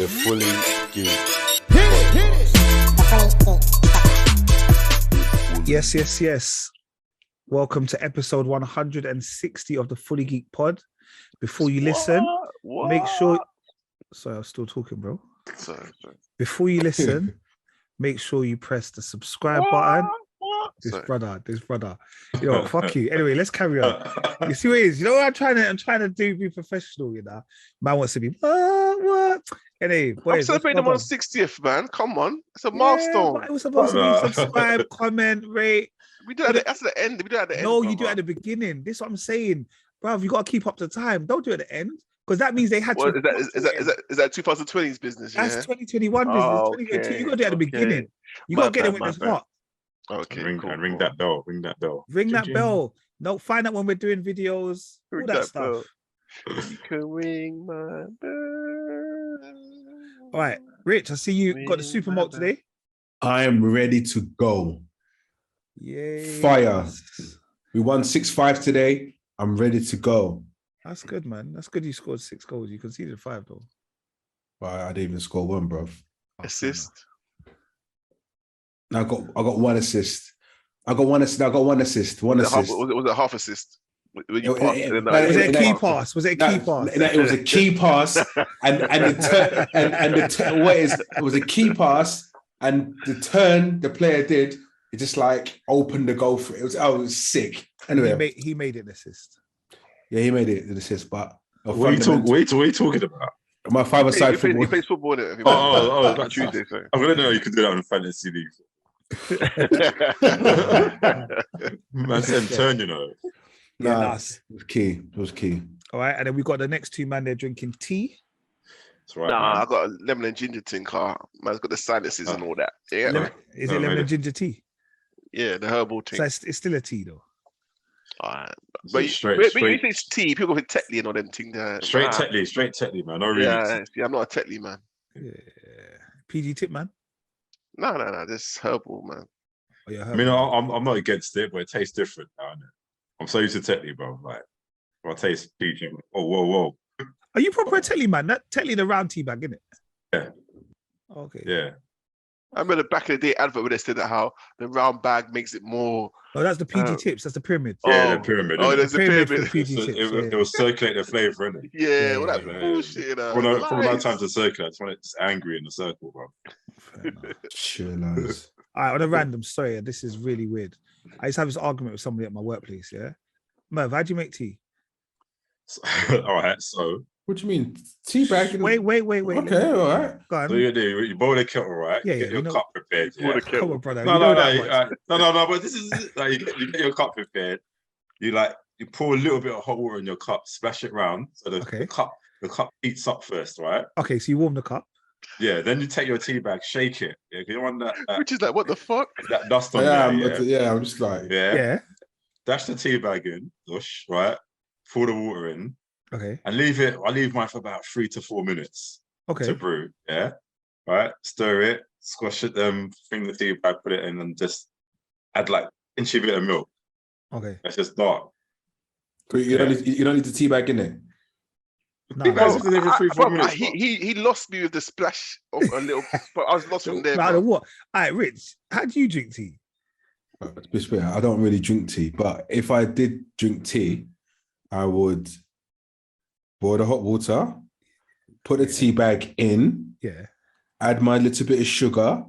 The Fully Geek. Yes. Welcome to episode 160 of the Fully Geek Pod. Before you listen, make sure. Sorry, I was still talking, bro. Sorry. Before you listen, make sure you press the subscribe button. This brother. Yo, fuck you. Anyway, let's carry on. You see what it is? You know what I'm trying to do, be professional, you know. Man wants to be what? Anyway, boys, I'm celebrating them on 60th, man. Come on. It's a milestone. But it was supposed to be subscribe, comment, rate. We do it at the end. We do it at the end. No, you do it at the beginning. This is what I'm saying. Bro, you got to keep up to time. Don't do it at the end. Because that means they had to. Is that 2020's business? That's 2021 business. Oh, 2022. You got to do it at the beginning. You got to get it when it's hot. Okay. Ring that bell. Ring that bell. Ring that bell. No, find out when we're doing videos. All that stuff. You can ring my bell. All right, Rich, I see you got the super malt today. I am ready to go. Yay. Fire. We won 6-5 today. I'm ready to go. That's good, man. That's good you scored 6 goals. You conceded 5, though. Well, I didn't even score one, bro. Assist. I got one assist. I got one assist. One assist. Was it half assist? Was it a key pass? Was it a key pass? It was a key pass, it was a key pass, and the turn the player did, it just like opened the goal for it. It was sick. Anyway, he made it an assist. Yeah, he made it an assist. But what are you talking about? My five-a-side football. He plays football. That's Tuesday. Sorry. I didn't know you could do that on fantasy league. Man said turn, you know. Yeah, nice. It was key. All right, and then we got the next two man. They're drinking tea. That's right. I got a lemon and ginger thing, car. Man's got the sinuses and all that. Yeah. Is it lemon and ginger tea? Yeah, the herbal tea. So it's still a tea, though. All right. But you think it's tea, people with Tetley and all them things. Straight Tetley, man. No, really. Yeah, I'm not a Tetley, man. Yeah. PG tip, man. No. This herbal, man. Oh, yeah, I mean, I'm not against it, but it tastes different now, isn't it? I'm so used to Tetley, bro. Like, I taste PG. Oh, whoa. Are you proper a Tetley, man? That Tetley, the round tea bag, isn't it? Yeah. Okay. Yeah. I remember back in the day advert where they said that how the round bag makes it more. Oh, that's the PG tips. That's the pyramid. Yeah, the pyramid. Oh, there's the pyramid. For the PG tips, it will circulate the flavour, innit? Yeah, well, that's bullshit, you know. From that time to circulate, it's when it's angry in the circle, bro. Chill out. All right, on a random, sorry, this is really weird. I used to have this argument with somebody at my workplace, yeah? Merv, how do you make tea? All right, so. What do you mean? Tea bag? Wait. Okay, all right. Go on. So you boil the kettle, right? Yeah, get your cup prepared. Yeah. Come on, brother. No, but this is like you get your cup prepared. You pour a little bit of hot water in your cup, splash it round so the cup heats up first, right? Okay, so you warm the cup. Yeah, then you take your tea bag, shake it. Yeah, you want that which is like, what the fuck? That dust on there. Yeah, I'm just like yeah. Dash the tea bag in, right? Pour the water in. Okay. And I leave mine for about 3 to 4 minutes. Okay. To brew. Yeah. Right. Stir it, squash it, bring the tea bag, put it in, and just add like inchy bit of milk. Okay. That's just dark. You don't need the tea bag in there. No, every 3-4 minutes. He lost me with the splash of a little, but I was lost from there. What? All right, Rich, how do you drink tea? I don't really drink tea, but if I did drink tea, I would boil the hot water, put the tea bag in, add my little bit of sugar,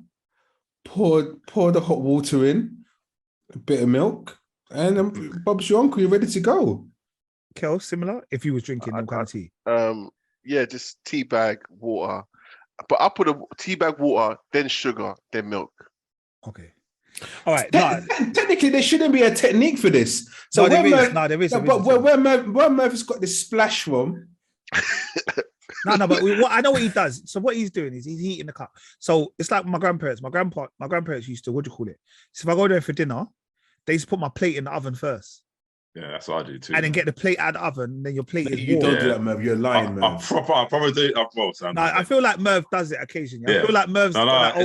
pour the hot water in, a bit of milk, and then Bob's your uncle, you're ready to go. Kel, similar? If you was drinking that kind of tea? Yeah, just tea bag, water. But I put a tea bag, water, then sugar, then milk. Okay. All right. Technically, there shouldn't be a technique for this. So there is. But where Merv's got this splash from. But I know what he does. So what he's doing is he's heating the cup. So it's like my grandparents. My grandparents used to, what do you call it? So if I go there for dinner, they used to put my plate in the oven first. Yeah, that's what I do too. And then get the plate out of the oven, and then your plate is warm. You don't do that, Merv. You're lying, Merv. I probably do it. I feel like Merv does it occasionally. I feel like Merv's like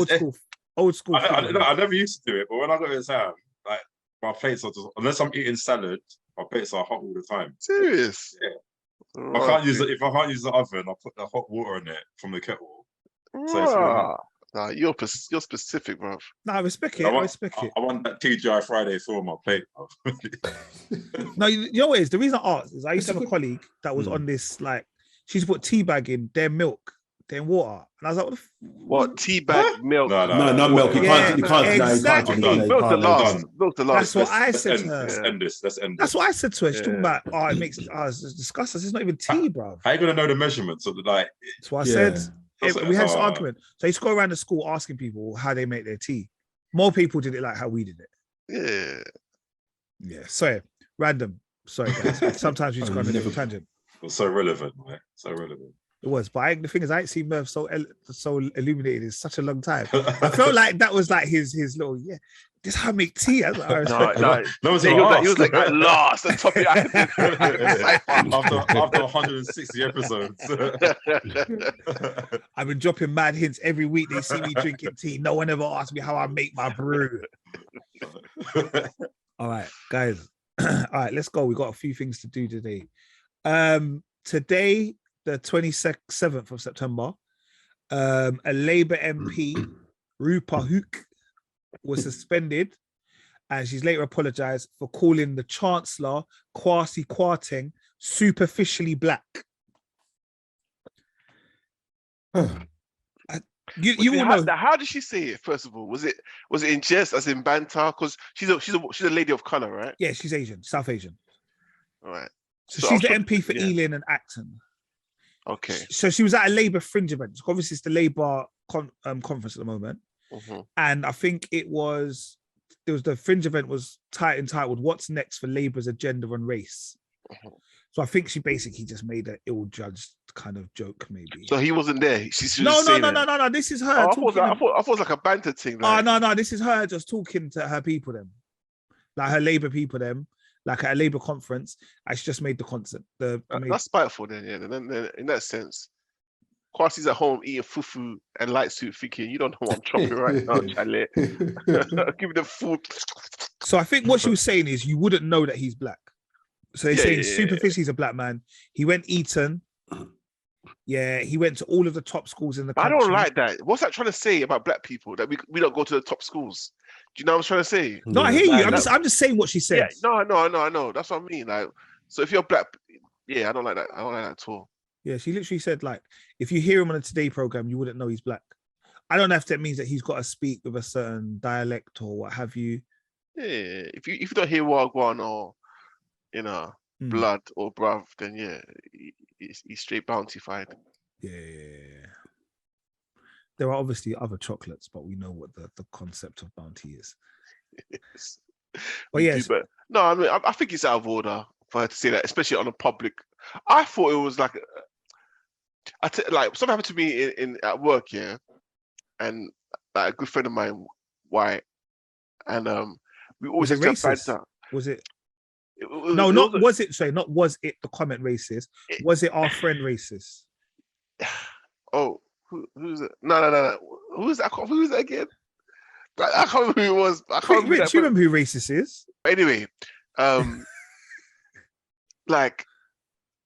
old school. I never used to do it, but when I got this house, like my plates are just, unless I'm eating salad, my plates are hot all the time. Serious? Yeah. If I can't use the oven, I put the hot water in it from the kettle, So nah, you're specific, bro. No, I respect it. I respect it. I want that TGI Friday for my plate. No, you know what it is? The reason I asked is I used to have a colleague that was on this, like, she used to put tea bag in their milk, then water. And I was like, what tea bag milk? No, not milk. You can't. Exactly. Milk's the last. That's what I said to her. Let's end this. That's what I said to her. She's talking about, it makes it's disgusting. It's not even tea, bro. How you gonna know the measurements of the like? That's what I said. We had this argument. So I used to go around the school asking people how they make their tea. More people did it like how we did it. Yeah. Sorry, random. Sorry, guys. Sometimes we just go on a different tangent. It was so relevant, right? So relevant. It was, but the thing is, I ain't seen Merv so illuminated in such a long time. I felt like that was like his little, this is how I make tea. I was like, he was like at last, the top after 160 episodes. I've been dropping mad hints every week. They see me drinking tea. No one ever asked me how I make my brew. All right, guys. All right, let's go. We got a few things to do today. Today, the 27th of September, a Labour MP, Rupa Hook, was suspended, and she's later apologized for calling the chancellor, Kwasi, superficially black. You will know. How did she say it? First of all, was it in jest, as in banter? Because she's a lady of color, right? Yeah, she's Asian, South Asian. All right. So she's the MP for Ealing and Acton. Okay. So she was at a Labour fringe event. Obviously, it's the Labour conference at the moment, and I think there was the fringe event was entitled "What's Next for Labour's Agenda on Race." So I think she basically just made an ill-judged kind of joke, maybe. So he wasn't there. No. This is her. I thought it was like a banter thing. Like... Oh no! This is her just talking to her people, them, like her Labour people, them. Like at a Labour conference, I just made the concert. That's spiteful then, yeah. Then in that sense, Kwasi's at home eating fufu and light soup, thinking, you don't know what I'm chopping right now, Charlie. Give me the food. So I think what she was saying is you wouldn't know that he's black. So they're saying superficially he's a black man. He went Eton. Yeah, he went to all of the top schools in the country. I don't like that. What's that trying to say about black people? That we don't go to the top schools? Do you know what I'm trying to say? No, I hear you. I'm just saying what she said. Yeah, no, I know. That's what I mean. Like, so if you're black, I don't like that. I don't like that at all. Yeah, she literally said, like, if you hear him on a Today program, you wouldn't know he's black. I don't know if that means that he's got to speak with a certain dialect or what have you. Yeah, if you don't hear Wagwan or blood or bruv, then he's straight bountified. Yeah. There are obviously other chocolates, but we know what the concept of bounty is. Yes. But yes. No, I mean, I think it's out of order for her to say that, especially on a public. I thought it was like, like something happened to me at work, and like a good friend of mine, white, and we always was it racist? Was it? Was it the comment racist? Was it our friend racist? Oh. Who's it? No. Who's that? Who's that again? I can't remember who it was. I can't remember. Rich, you remember who racist is? Anyway, like,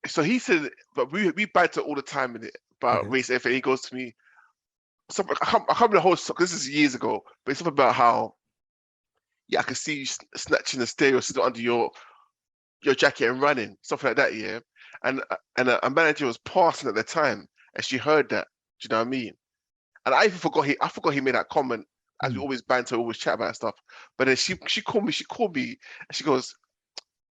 so he said, but we banter all the time in it about race. And he goes to me, something I can't remember the whole. This is years ago, but it's something about how, I can see you snatching the stereo still under your jacket and running, stuff like that. Yeah, and a manager was passing at the time, and she heard that. Do you know what I mean? And I even forgot he made that comment, as we always banter, always chat about stuff. But then she called me, and she goes,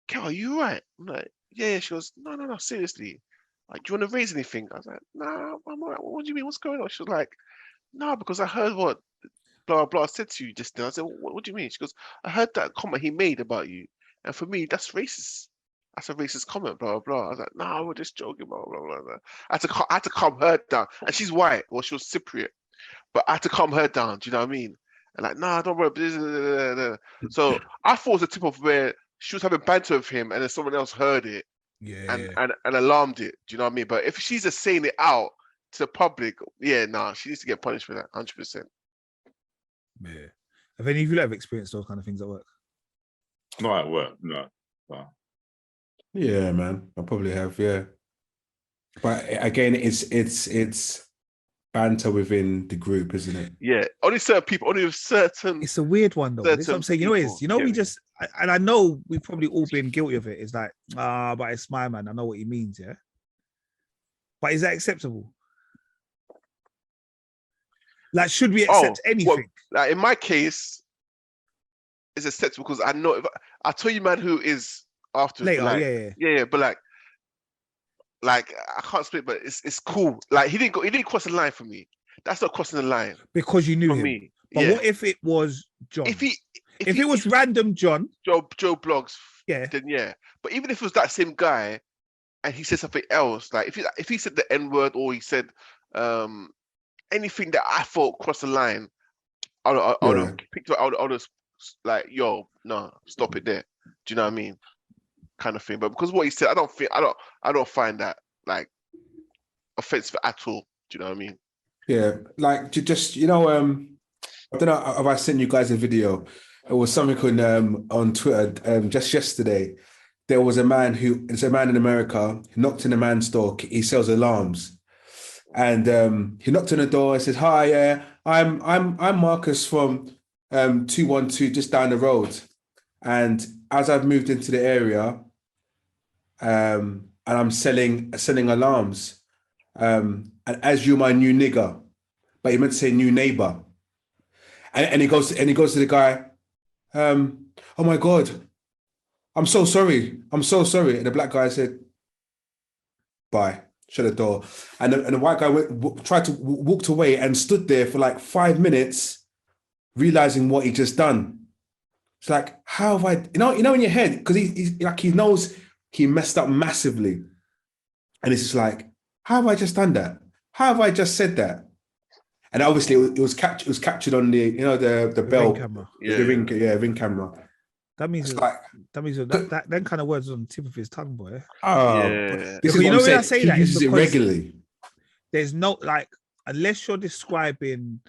"Kel, are you right?" I'm like, "Yeah." She goes, "No, seriously. Like, do you want to raise anything?" I was like, "Nah, I'm all right. What do you mean? What's going on?" She was like, "No, because I heard what blah blah said to you just now." I said, "What do you mean?" She goes, "I heard that comment he made about you, and for me, that's racist. That's a racist comment, blah, blah, blah." I was like, "No, we're just joking, blah, blah, blah, blah." I had to calm her down. And she's white, well, she was Cypriot. But I had to calm her down, do you know what I mean? And like, "Nah, don't worry." So I thought it was a tip of where she was having banter with him and then someone else heard it and alarmed it, do you know what I mean? But if she's just saying it out to the public, she needs to get punished for that, 100%. Yeah. Have any of you ever experienced those kind of things at work? Not at work, no. Yeah, man, I probably have. Yeah, but again, it's banter within the group, isn't it? Yeah, only certain people, only with certain. It's a weird one though. That's what I'm saying. You know, we just, and I know we've probably all been guilty of it. It's like, but it's my man. I know what he means, yeah. But is that acceptable? Like, should we accept anything? Well, like in my case, it's acceptable because I know if I tell you, man, who is after later, like, yeah, but like I can't split, but it's cool. Like he didn't cross the line for me. That's not crossing the line because you knew him. Me. But what if it was John? If it was random John, Joe Blogs, then yeah. But even if it was that same guy, and he said something else, like if he said the N-word or he said anything that I thought crossed the line, I would have picked it. I would have like, yo, no, stop it there. Do you know what I mean? Kind of thing. But because what he said, I don't find that like offensive at all. Do you know what I mean? Yeah, like just I don't know if I sent you guys a video. It was something on Twitter just yesterday. There was a man it's a man in America who knocked in a man's door. He sells alarms, and he knocked on the door and says, "Hi, I'm Marcus from 212 just down the road, and as I've moved into the area, and I'm selling alarms, and as you're my new nigger," but he meant to say new neighbor, and he goes to the guy, "Oh my God, I'm so sorry. And the black guy said, "Bye." Shut the door. And the white guy walked away and stood there for like 5 minutes, realizing what he just done. It's like, how have I, you know in your head, because he knows he messed up massively. And it's just like, how have I just done that? How have I just said that? And obviously it was captured on the, the bell, ring camera. The ring camera. That means that kind of words on the tip of his tongue, boy. This is what I'm saying. I say he that uses it regularly. There's no, like, unless you're describing,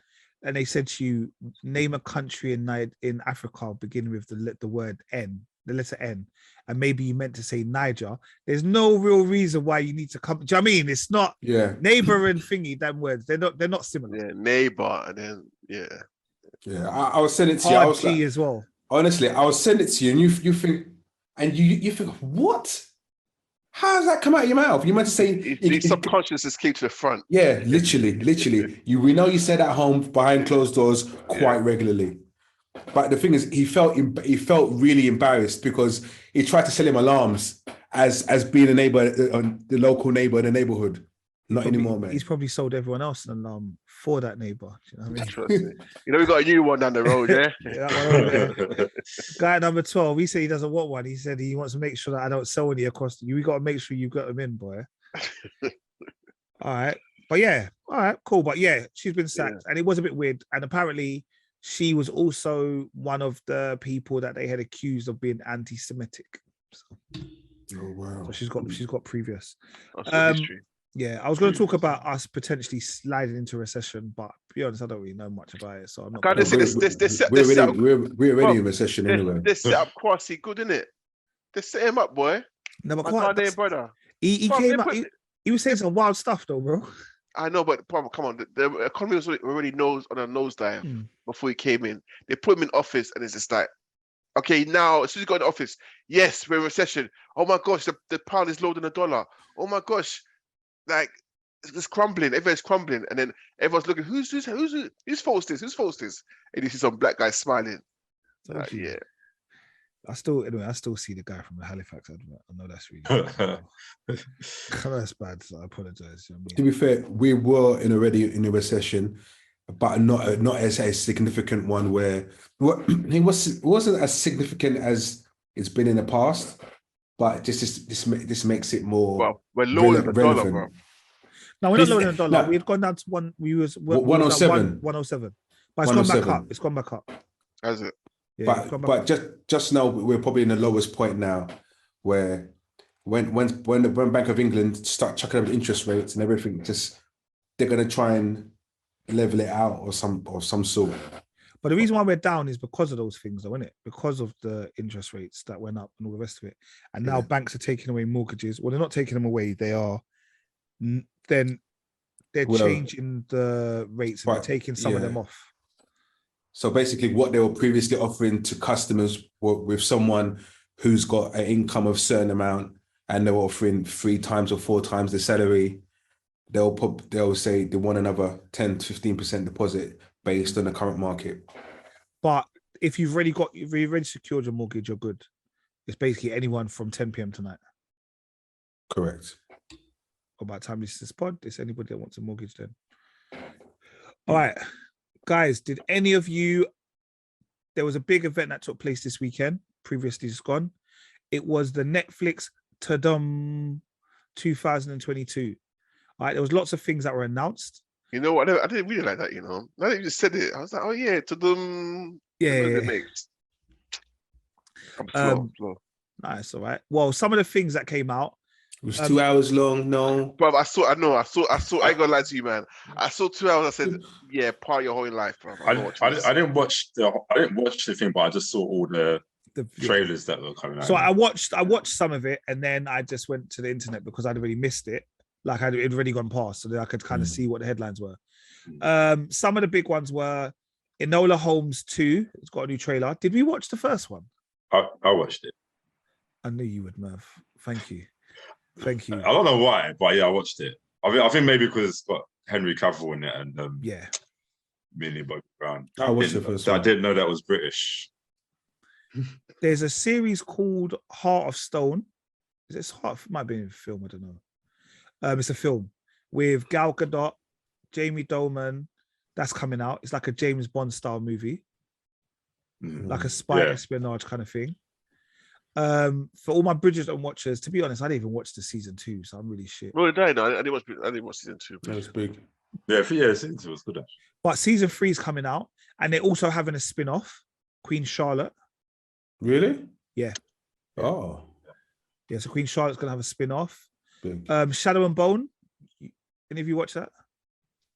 and they said to you, name a country in Africa beginning with the word N, the letter N, and maybe you meant to say Niger. There's no real reason why you need to come. Do you know what I mean? It's not neighbor and thingy. Them words, they're not similar. Yeah, neighbor, and then I was sending it to you. I was like, as well. Honestly, I will send it to you, and you think, and you think, what? How does that come out of your mouth? You meant to say the subconscious just came to the front. Yeah, literally. We know you said at home behind closed doors quite regularly, but the thing is, he felt really embarrassed because he tried to sell him alarms as being a neighbor, the local neighbor in the neighborhood. Not anymore, man. He's probably sold everyone else an alarm for that neighbor. Do you know what I mean? We got a new one down the road, yeah? Guy number 12, he said he doesn't want one. He said he wants to make sure that I don't sell any across. We got to make sure you got them in, boy. All right. But yeah, all right, cool. But yeah, she's been sacked. And it was a bit weird. And apparently she was also one of the people that they had accused of being anti-Semitic. So, oh, wow. So she's got previous. History. Yeah, I was going to talk about us potentially sliding into recession, but to be honest, I don't really know much about it, so I'm not. We're already in recession anyway. They set up Kwasi good, innit? They set him up, boy. No, but brother. He came up. He was saying some wild stuff, though, bro. I know, but come on, the economy was already on a nosedive before he came in. They put him in office, and it's just like, okay, now as soon as he got in office, yes, we're in recession. Oh my gosh, the pound is lower than the dollar. Oh my gosh. Like it's crumbling, everyone's crumbling, and then everyone's looking. Whose fault is this? Whose fault is this? And you see some black guy smiling. Yeah. I still see the guy from the Halifax advert. I know that's really that's bad. So I apologize. You know what I mean? To be fair, we were already in a recession, but not as a significant one. Where it wasn't as significant as it's been in the past. But this makes it more. Well, we're lower than the dollar, bro. No, we're not lower than the dollar. We've gone down to one. We was 107. 107. But it's gone back up. It's gone back up. Has it? Yeah, but just now we're probably in the lowest point now, where when Bank of England start chucking up interest rates and everything, they're gonna try and level it out or some sort. But the reason why we're down is because of those things, though, isn't it? Because of the interest rates that went up and all the rest of it. And now banks are taking away mortgages. Well, they're not taking them away. They are then they're changing the rates and they're taking some of them off. So basically, what they were previously offering to customers with someone who's got an income of a certain amount, and they were offering 3 times or 4 times the salary, they'll say they want another 10 to 15% deposit based on the current market. But if you've already secured your mortgage, you're good. It's basically anyone from 10 p.m. tonight. Correct. By the time this is pod, it's anybody that wants a mortgage then. All right, guys, did any of you, there was a big event that took place this weekend, previously just gone. It was the Netflix Tudum 2022. All right, there was lots of things that were announced. You know what? I didn't really like that, you know. Now that you just said it, I was like, oh yeah, Tudum. Yeah. I'm slow. Nice, all right. Well, some of the things that came out. It was 2 hours long, no. Bro, I ain't gonna lie to you, man. I saw 2 hours, I said, yeah, part of your whole life, bro. I didn't watch the thing, but I just saw all the trailers that were coming out. So I watched some of it, and then I just went to the internet because I'd already missed it. Like it'd already gone past, so that I could kind of see what the headlines were. Some of the big ones were Enola Holmes 2. It's got a new trailer. Did we watch the first one? I watched it. I knew you would, Merv. Thank you. I don't know why, but yeah, I watched it. I think maybe because it's got Henry Cavill in it and Millie Bobby Brown. I watched it first. I didn't know that was British. There's a series called Heart of Stone. Is it Heart? It might be a film. I don't know. It's a film with Gal Gadot, Jamie Dornan. That's coming out. It's like a James Bond style movie, like a spy espionage kind of thing. For all my Bridgerton watchers, to be honest, I didn't even watch the season 2, so I'm really shit. Well, I didn't watch season 2. That was big. Yeah, season 2 was good. Actually. But season 3 is coming out, and they're also having a spin-off, Queen Charlotte. Really? Yeah. Oh. Yeah, so Queen Charlotte's gonna have a spin-off. Big. Shadow and Bone. Any of you watch that?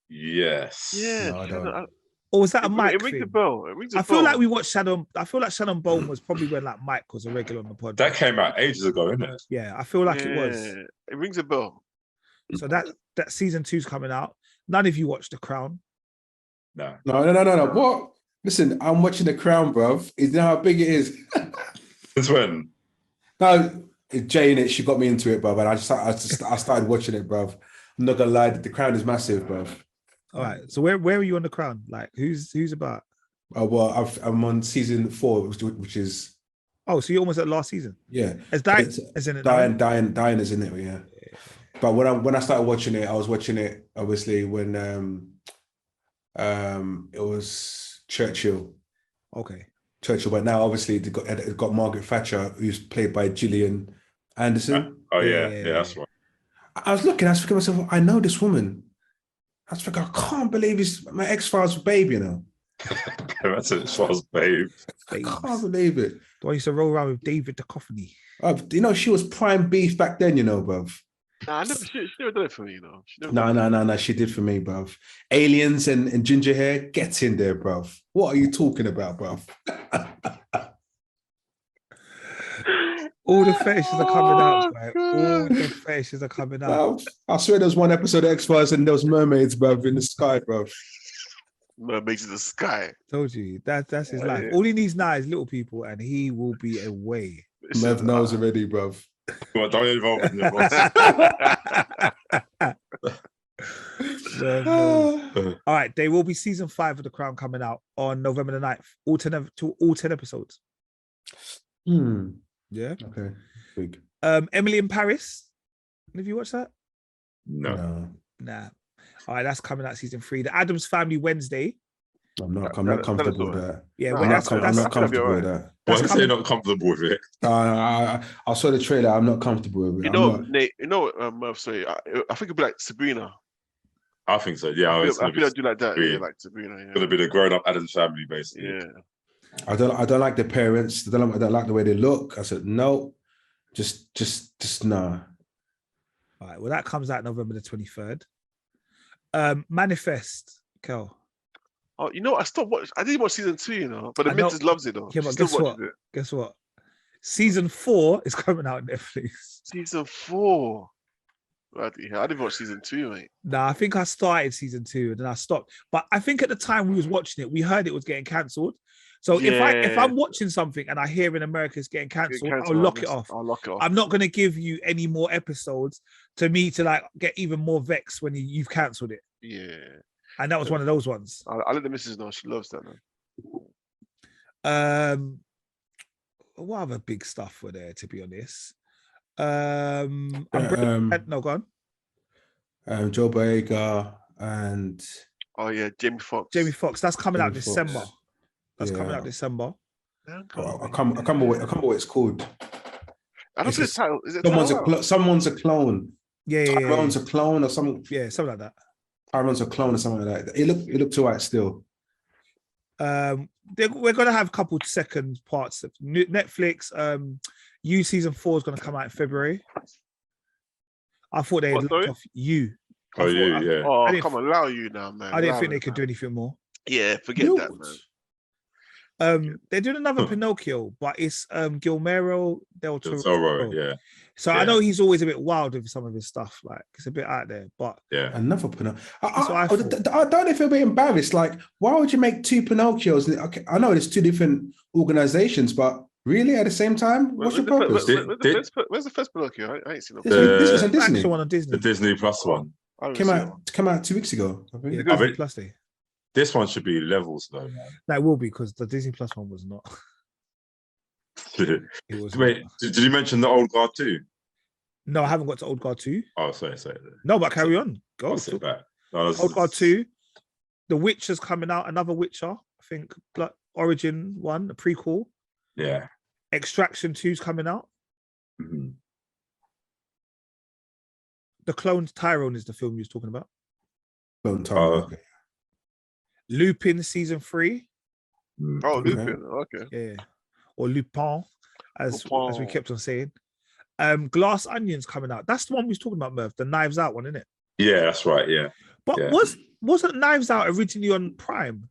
Yes. Yeah. No, I don't. Or was that a Mike It rings thing? a bell. I feel like we watched Shadow. I feel like Shadow and Bone was probably when like Mike was a regular on the pod. That came out ages ago, isn't it? Yeah, I feel like it was. It rings a bell. So that season 2's coming out. None of you watched The Crown. No. What? Listen, I'm watching The Crown, bruv. You know how big it is? Since when? No, Jay in it, she got me into it, bruv. And I started watching it, bruv. I'm not gonna lie, The Crown is massive, bruv. All right. So where are you on The Crown? Like who's about? Oh well, I'm on season 4, which is. Oh, so you're almost at last season. Yeah. Diane is in it. Diane is in it, yeah. But when I started watching it, I was watching it obviously when it was Churchill. Okay. Churchill, but now obviously it got Margaret Thatcher, who's played by Gillian Anderson. Yeah, that's right. I was thinking to myself, I know this woman. I was thinking, I can't believe it's my X-Files babe, you know. That's an X-Files babe. I can't believe it. I used to roll around with David Duchovny. You know, she was prime beef back then, you know, bruv. Nah, she never did it for me, you know. No, she did for me, bruv. Aliens and ginger hair, get in there, bruv. What are you talking about, bruv? All the fetishes are coming out, right? All the fetishes are coming out. I swear there was one episode of X-Files and there was mermaids, bruv, in the sky, bruv. Mermaids in the sky. Told you, that's his life. All he needs now is little people and he will be away. Merv knows already, bruv. Well, don't involve in it. All right, there will be season 5 of The Crown coming out on November the 9th. All 10 episodes. Yeah. Okay. Big. Emily in Paris. Have you watched that? No. Nah. All right, that's coming out season 3. The Addams Family Wednesday. I'm not comfortable with that. Yeah, I'm not comfortable with that. Why is he not comfortable with it? I saw the trailer. I'm not comfortable with it. Nate, sorry, I think it'd be like Sabrina. I think so. Yeah, I feel I do like that. Yeah, like Sabrina. Yeah. It's gonna be the grown-up Addams Family, basically. Yeah. I don't like the parents. I don't like the way they look. I said no, just nah. All right. Well, that comes out November the 23rd. Manifest, Kel. Oh, you know, I didn't watch season 2, you know, but the missus loves it though. Yeah, but guess what? Season 4 is coming out on Netflix. Season 4. I didn't watch season 2, mate. Nah, I think I started season 2 and then I stopped. But I think at the time we was watching it, we heard it was getting cancelled. So if I'm watching something and I hear in America it's getting cancelled, I'll lock it off. I'll lock it off. I'm not going to give you any more episodes to me to like get even more vexed when you've cancelled it. Yeah. And that was one of those ones. I let the missus know. She loves that, man. What other big stuff were there, to be honest? No, go on. Joe Boyega and Jamie Foxx. Jamie Foxx. That's coming out December. That's coming out December. I can't remember what it's called. I don't know the title. Is it someone's a clone. Yeah. Tyrone's a clone or something. Yeah, something like that. Tyrone's a clone or something like that. It looked all right still. We're gonna have a couple second parts of Netflix. You season 4 is gonna come out in February. I thought they had looked off You. Oh, yeah. Oh, come on, allow You now, man. I didn't think they could do anything more. Yeah, forget that, man. They're doing another Pinocchio, but it's Guillermo del Toro. Yeah. So I know he's always a bit wild with some of his stuff. Like it's a bit out there, but another Pinocchio. I don't feel a bit embarrassed. Like, why would you make 2 Pinocchios? Okay, I know it's 2 different organizations, but really at the same time, what's your purpose? Where's the first Pinocchio? I ain't seen it. This was on Disney. Actual one on Disney. The DisneyPlus one. Came out 2 weeks ago. I think. DisneyPlus Day. This one should be levels though. No, it will be because the DisneyPlus one was not. Wait, did you mention the Old Guard too? No, I haven't got to Old Guard 2. Oh, sorry. No, but carry on. Go. Old Guard 2. The Witcher's coming out. Another Witcher. I think Origin 1, a prequel. Yeah. Extraction 2's coming out. Mm-hmm. The Cloned Tyrone is the film you was talking about. Clone Tyrone. Okay. Lupin season 3. Oh, Lupin. Okay. Yeah. Or Lupin, as we kept on saying. Glass Onions coming out. That's the one we was talking about, Merv. The Knives Out one, isn't it? Yeah, that's right. Yeah. But wasn't Knives Out originally on Prime?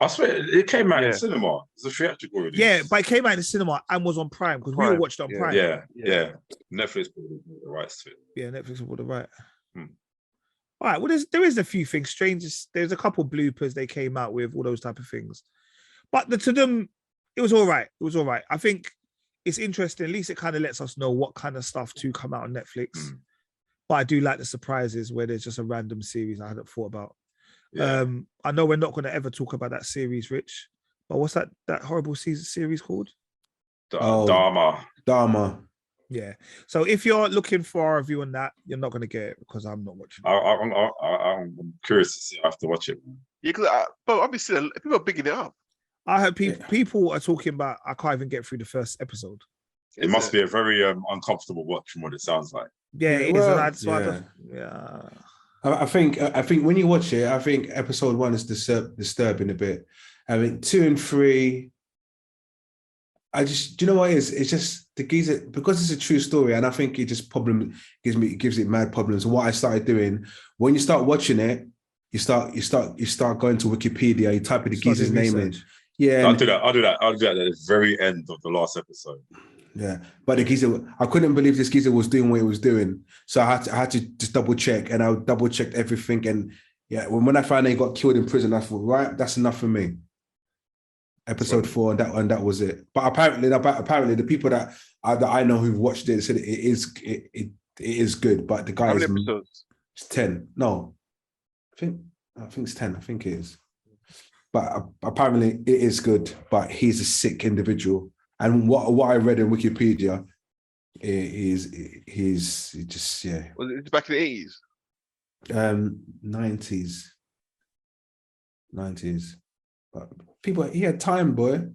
I swear it came out in cinema. It's a theatrical release. Yeah, but it came out in the cinema and was on Prime because we all watched it on Prime. Yeah. Netflix bought the rights to it. Yeah, Netflix bought the right. All right. Well, there is a few things. Strangers. There's a couple bloopers they came out with, all those type of things. But the Tudum, it was all right. It was all right. I think it's interesting. At least it kind of lets us know what kind of stuff to come out on Netflix. But I do like the surprises where there's just a random series I hadn't thought about. Yeah. I know we're not going to ever talk about that series, Rich. But what's that horrible series called? Dharma. Yeah. So if you're looking for a review on that, you're not going to get it because I'm not watching it. I'm curious to see. I have to watch it. Yeah, because obviously people are bigging it up. I heard people are talking about. I can't even get through the first episode. It must be a very uncomfortable watch from what it sounds like. Yeah, it is. I think when you watch it, I think episode 1 is disturbing a bit. I mean, 2 and 3. Do you know what it is? It's just the geezer, because it's a true story, and I think it just gives it mad problems. And what I started doing when you start watching it, you start going to Wikipedia, you type in the geezer's name in. Yeah, I'll do that at the very end of the last episode. Yeah, but the geezer, I couldn't believe this geezer was doing what he was doing, so I had to just double check, and I double checked everything. And yeah, when I found out he got killed in prison, I thought, right, that's enough for me. Episode 4, and that was it. But apparently the people that I know who've watched it said it is good. But the guy How many episodes? It's 10. No, I think it's 10. I think it is. But apparently it is good. But he's a sick individual. And what I read in Wikipedia, he's just Was it back in the 80s? 90s. But he had time, boy.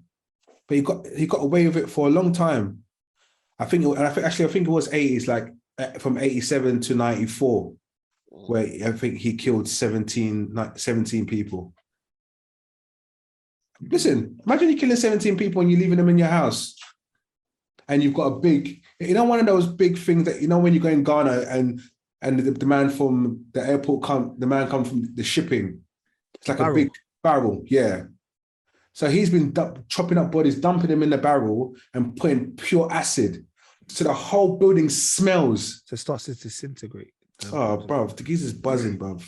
But he got away with it for a long time. I think it was 80s, like from 87 to 94, where I think he killed 17 people. Listen, imagine you killing 17 people and you're leaving them in your house. And you've got a big, one of those big things that, when you go in Ghana and the man from the airport come from the shipping. It's like a big barrel, yeah. So he's been chopping up bodies, dumping them in the barrel and putting pure acid So the whole building smells. So it starts to disintegrate. Oh, bruv, the geezer's buzzing, bruv.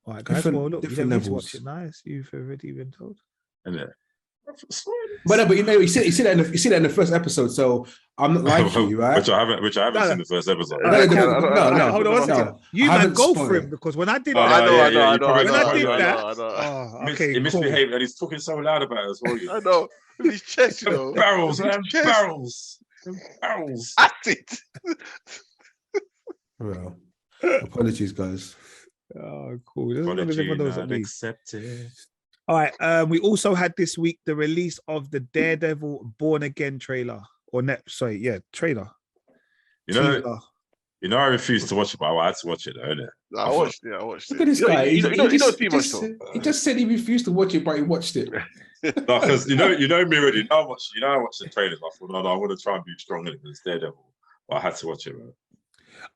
All right, guys. Well, look, you don't need to watch it. Nice. You've already been told. But no, but you see that in the first episode. So I'm not like you, right? Which I haven't seen the first episode. No. Hold on one second. You man, go for him because when I did that, I know. When I did that, okay, he misbehaved and he's talking so loud about it as well. I know. With his chest, you know. Barrels, man. Barrels. At it. Well, apologies, guys. Oh, cool. Apology not accepted. All right. We also had this week the release of the Daredevil Born Again trailer trailer. I refused to watch it, but I had to watch it, though, innit? I watched it. Look at this guy. He don't see much though. He just said he refused to watch it, but he watched it. No, because you know me already. I watched the trailers. I thought, no, I want to try and be strong in it because it's Daredevil. But I had to watch it, man.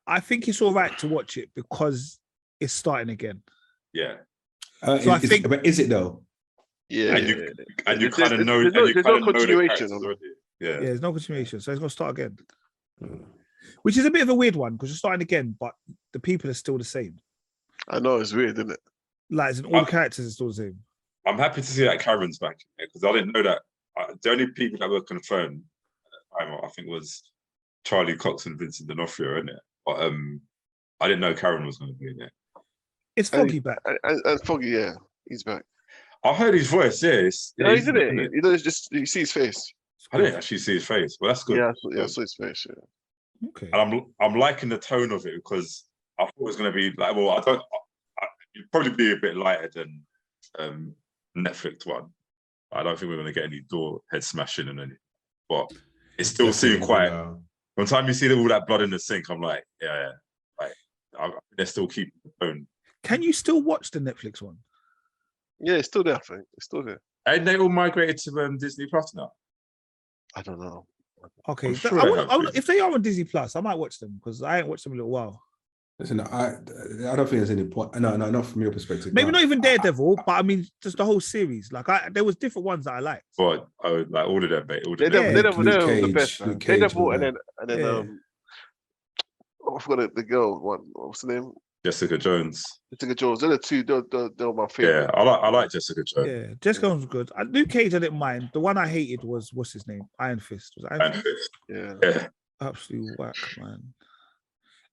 I think it's all right to watch it because it's starting again. Yeah. So I think, but is it though? Yeah. And you kind of know. There's no continuation. Yeah, there's no continuation, so it's gonna start again. Which is a bit of a weird one because you're starting again, but the people are still the same. I know, it's weird, isn't it? Like, all the characters are still the same. I'm happy to see that Karen's back because I didn't know that. The only people that were confirmed at the time, I think, was Charlie Cox and Vincent D'Onofrio, isn't it? But I didn't know Karen was going to be in there. It's Foggy back. And Foggy, yeah, he's back. I heard his voice, he's in it. You see his face. I didn't actually see his face. Well, that's good. Yeah, I saw his face. Yeah. Okay. And I'm liking the tone of it because I thought it was going to be like, well, it'd probably be a bit lighter than Netflix one. I don't think we're going to get any door head smashing and anything, but it still seemed quite. One time you see all that blood in the sink, I'm like, yeah. Like they're still keeping the tone. Can you still watch the Netflix one? Yeah, it's still there. I think it's still there. And they all migrated to Disney Plus now. I don't know. Okay, if they are on Disney Plus, I might watch them because I ain't watched them in a little while. Listen, I don't think there's any point. No, not from your perspective. Maybe not even Daredevil, but I mean, just the whole series. Like, there was different ones that I liked. But like all of them, mate. Daredevil, Cage, the best. Daredevil, and then I forgot the girl. What's the name? Jessica Jones. They're the two. They're my favorite. Yeah, I like Jessica Jones. Yeah, Jessica Jones was good. Luke Cage, I didn't mind. The one I hated was what's his name? Iron Fist. Was it Iron Fist? Yeah. Absolute whack, man.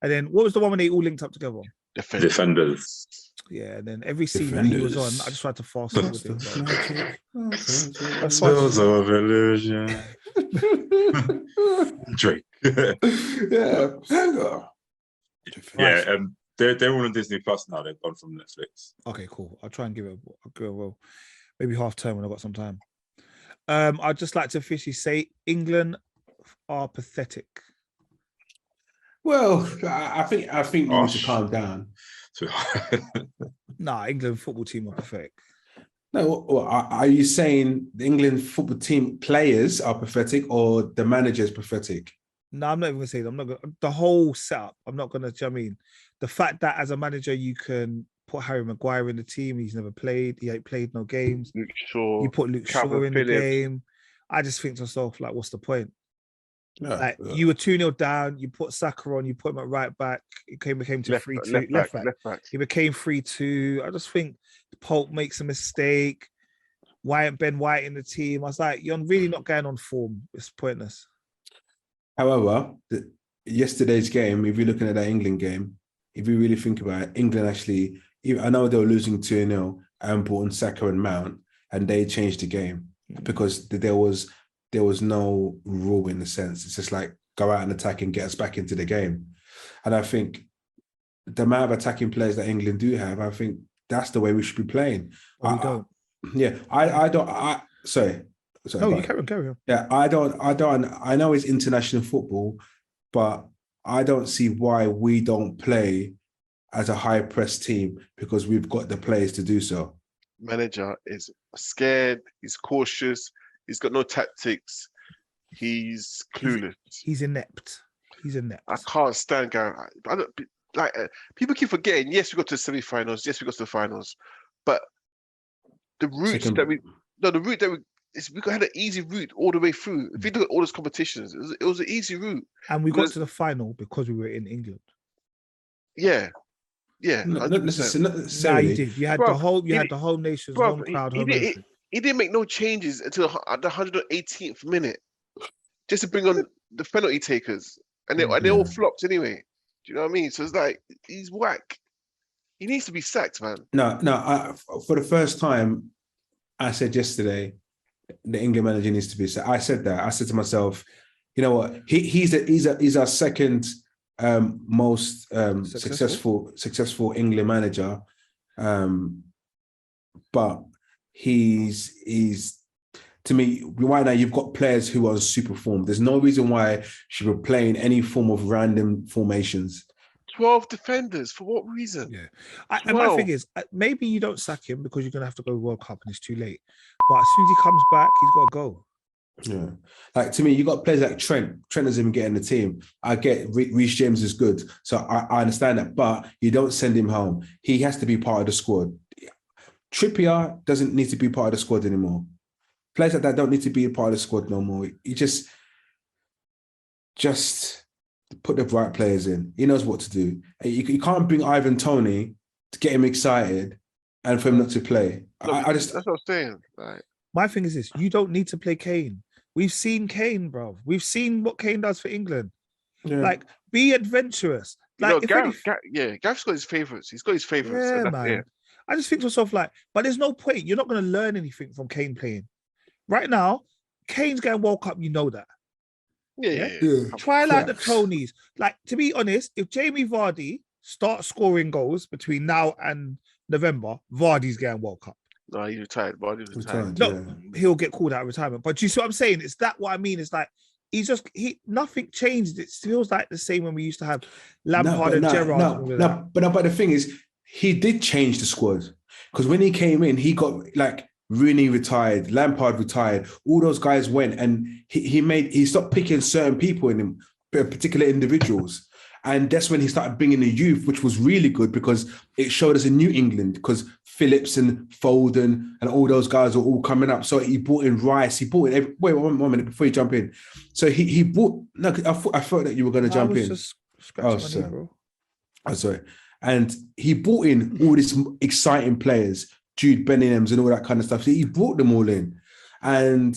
And then what was the one when they all linked up together? Defenders. Yeah, and then every scene that he was on, I just tried to fast forward it. Souls of illusion. Drake. Yeah. They're all on Disney Plus now. They've gone from Netflix. Okay, cool. I'll try and give it a well, maybe half term when I've got some time. I'd just like to officially say England are pathetic. Well, I think we need to calm down. Nah, England football team are pathetic. No, well, are you saying the England football team players are pathetic or the manager is pathetic? No, I'm not even gonna say that. I'm not gonna the whole setup. I'm not gonna. I mean, the fact that as a manager you can put Harry Maguire in the team, he's never played. He ain't played no games. Luke Shaw. You put Luke Shaw in the game. I just think to myself, like, what's the point? Yeah, you were 2-0 down, you put Saka on, you put him at right back, it became to 3-2. Left back. He became 3-2. I just think Pope makes a mistake. Why ain't Ben White in the team? I was like, you're really not going on form. It's pointless. However, yesterday's game, if you're looking at that England game, if you really think about it, England actually, I know they were losing 2-0 and brought in Saka and Mount, and they changed the game because there was no rule in the sense. It's just like go out and attack and get us back into the game. And I think the amount of attacking players that England do have, I think that's the way we should be playing. We don't. Sorry. No, you carry on. Yeah, I know it's international football, but I don't see why we don't play as a high press team because we've got the players to do so. Manager is scared, he's cautious, he's got no tactics, he's clueless. He's inept. I can't stand Gareth. People keep forgetting, yes, we got to the semi-finals, yes, we got to the finals, but the route that we we had an easy route all the way through. If you look at all those competitions, it was an easy route. And we got to the final because we were in England. Yeah. Not 100%. necessarily. No, you did. You had the whole nation's home crowd, home everything. He didn't make no changes until at the 118th minute, just to bring on the penalty takers, and they all flopped anyway. Do you know what I mean? So it's like he's whack. He needs to be sacked, man. No. For the first time, I said yesterday, the England manager needs to be sacked. I said that. I said to myself, you know what? He's our second most successful England manager, but he's to me right now. You've got players who are super form. There's no reason why should be playing any form of random formations. 12 defenders for what reason? Yeah, and my thing is, maybe you don't sack him because you're gonna have to go World Cup and it's too late. But as soon as he comes back, he's got to go. Yeah, like to me, you got players like Trent. Trent doesn't even get in the team. I get Reece James is good, so I understand that. But you don't send him home. He has to be part of the squad. Trippier doesn't need to be part of the squad anymore. Players like that don't need to be a part of the squad no more. You just put the right players in. He knows what to do. You can't bring Ivan Toney to get him excited and for him not to play. That's what I'm saying. Right. My thing is this: you don't need to play Kane. We've seen Kane, bro. We've seen what Kane does for England. Yeah. Like, be adventurous. Like, Gareth's got his favourites. He's got his favourites. Yeah, man. Yeah. I just think to myself, like, but there's no point. You're not going to learn anything from Kane playing. Right now, Kane's getting World Cup. You know that. Yeah. Try like the Tonys. Like, to be honest, if Jamie Vardy starts scoring goals between now and November, Vardy's getting World Cup. No, he's retired. Vardy's retired. He'll get called out of retirement. But you see what I'm saying? It's that what I mean. It's like nothing changed. It feels like the same when we used to have Lampard and Gerrard. But the thing is, he did change the squad because when he came in, he got like Rooney retired, Lampard retired. All those guys went, and he stopped picking certain people in him, particular individuals. And that's when he started bringing the youth, which was really good because it showed us a new England because Phillips and Foden and all those guys were all coming up. So he brought in Rice. He brought in... Wait, one minute before you jump in. So he brought... No, I thought that you were going to jump in. Sorry. And he brought in all these exciting players, Jude Bellingham's and all that kind of stuff. So he brought them all in. And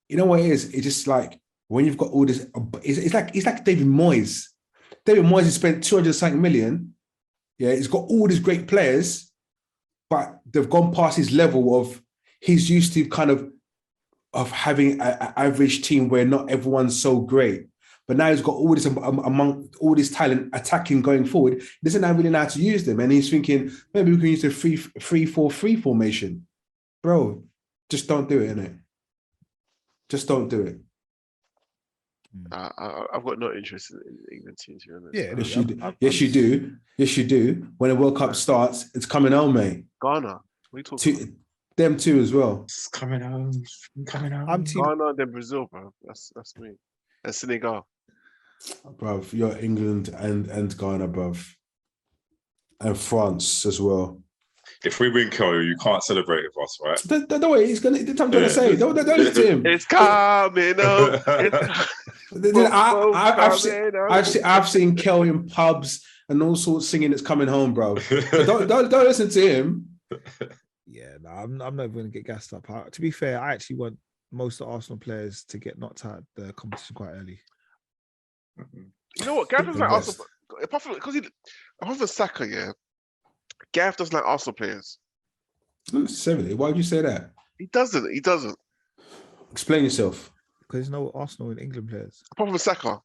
you know what it is? It's just like when you've got all this... It's like David Moyes. David Moyes has spent 200 million. Yeah, he's got all these great players, but they've gone past his level of he's used to kind of having an average team where not everyone's so great. But now he's got all this among all this talent attacking going forward. He doesn't really know how to use them, and he's thinking maybe we can use the 3-4-3 formation. Bro, just don't do it, innit? Just don't do it. I've got no interest in England team, to be honest. Yeah, yes, you do. Yes, you do. When the World Cup starts, it's coming home, mate. Ghana. What are you talking about? Them too as well. It's coming home. I'm Ghana, then Brazil, bro. That's me. And Senegal. Bruv, you're England and Ghana, bruv. And France as well. If we win Ko, you can't celebrate with us, right? Don't worry, he's gonna. I'm trying to say. Don't listen to him. It's coming up. I've seen Kel in pubs and all sorts singing "It's Coming Home," bro. Don't listen to him. Yeah, no, I'm not going to get gassed up. To be fair, I actually want most of the Arsenal players to get knocked out the competition quite early. You know what? Gareth doesn't like Arsenal. Apart from Saka, yeah. Gareth doesn't like Arsenal players. Not necessarily. Why would you say that? He doesn't. Explain yourself. Because there's no Arsenal and England players. Apart from Saka.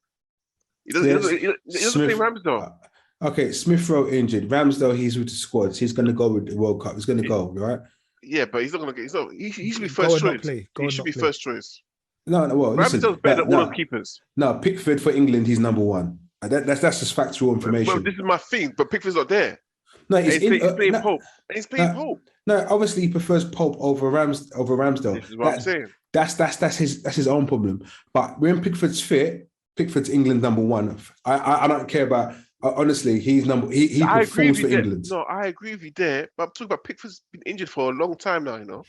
He doesn't play Ramsdale. Okay, Smith Rowe injured. Ramsdale, he's with the squads. He's going to go with the World Cup. He's going to go, right? Yeah, but he's not going to get... He should be first choice. He should be first choice. No, well, Ramsdale's better than all the keepers. No, Pickford for England, he's number one. That's just factual information. Well, this is my thing, but Pickford's not there. No, he's playing Pope. He's playing Pope. No, obviously he prefers Pope over Ramsdale. This is what I'm saying. That's his own problem. But when Pickford's fit, Pickford's England number one. I don't care about. Honestly, he's number. He performs for England. No, I agree with you there. But I'm talking about Pickford's been injured for a long time now. You know.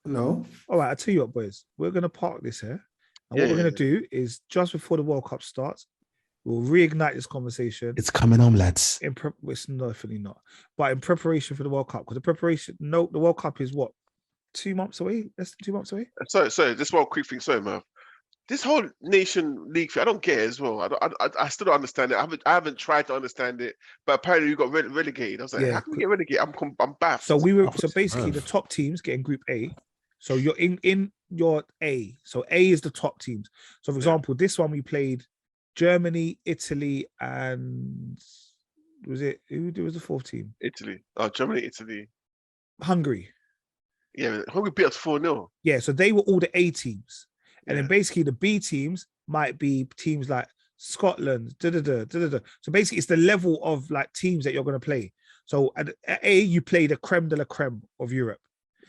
No. All right, I'll tell you what, boys. We're gonna park this here. And what we're gonna do is just before the World Cup starts, we'll reignite this conversation. It's coming on, lads. It's definitely not. But in preparation for the World Cup, because the World Cup is what? 2 months away? Less than 2 months away? Sorry, just one quick thing. Sorry, Merv. This whole Nation League thing, I don't get it as well. I still don't understand it. I haven't tried to understand it, but apparently we got relegated. I was like, how can we get relegated? I'm baffled. So basically the top teams get in Group A. So you're in your A. So A is the top teams. So for example, this one we played Germany, Italy, and who was the fourth team? Italy. Oh, Germany, Italy. Hungary. Yeah, Hungary beat us 4-0. Yeah, so they were all the A teams. And then basically the B teams might be teams like Scotland. So basically it's the level of like teams that you're going to play. So at A, you play the creme de la creme of Europe.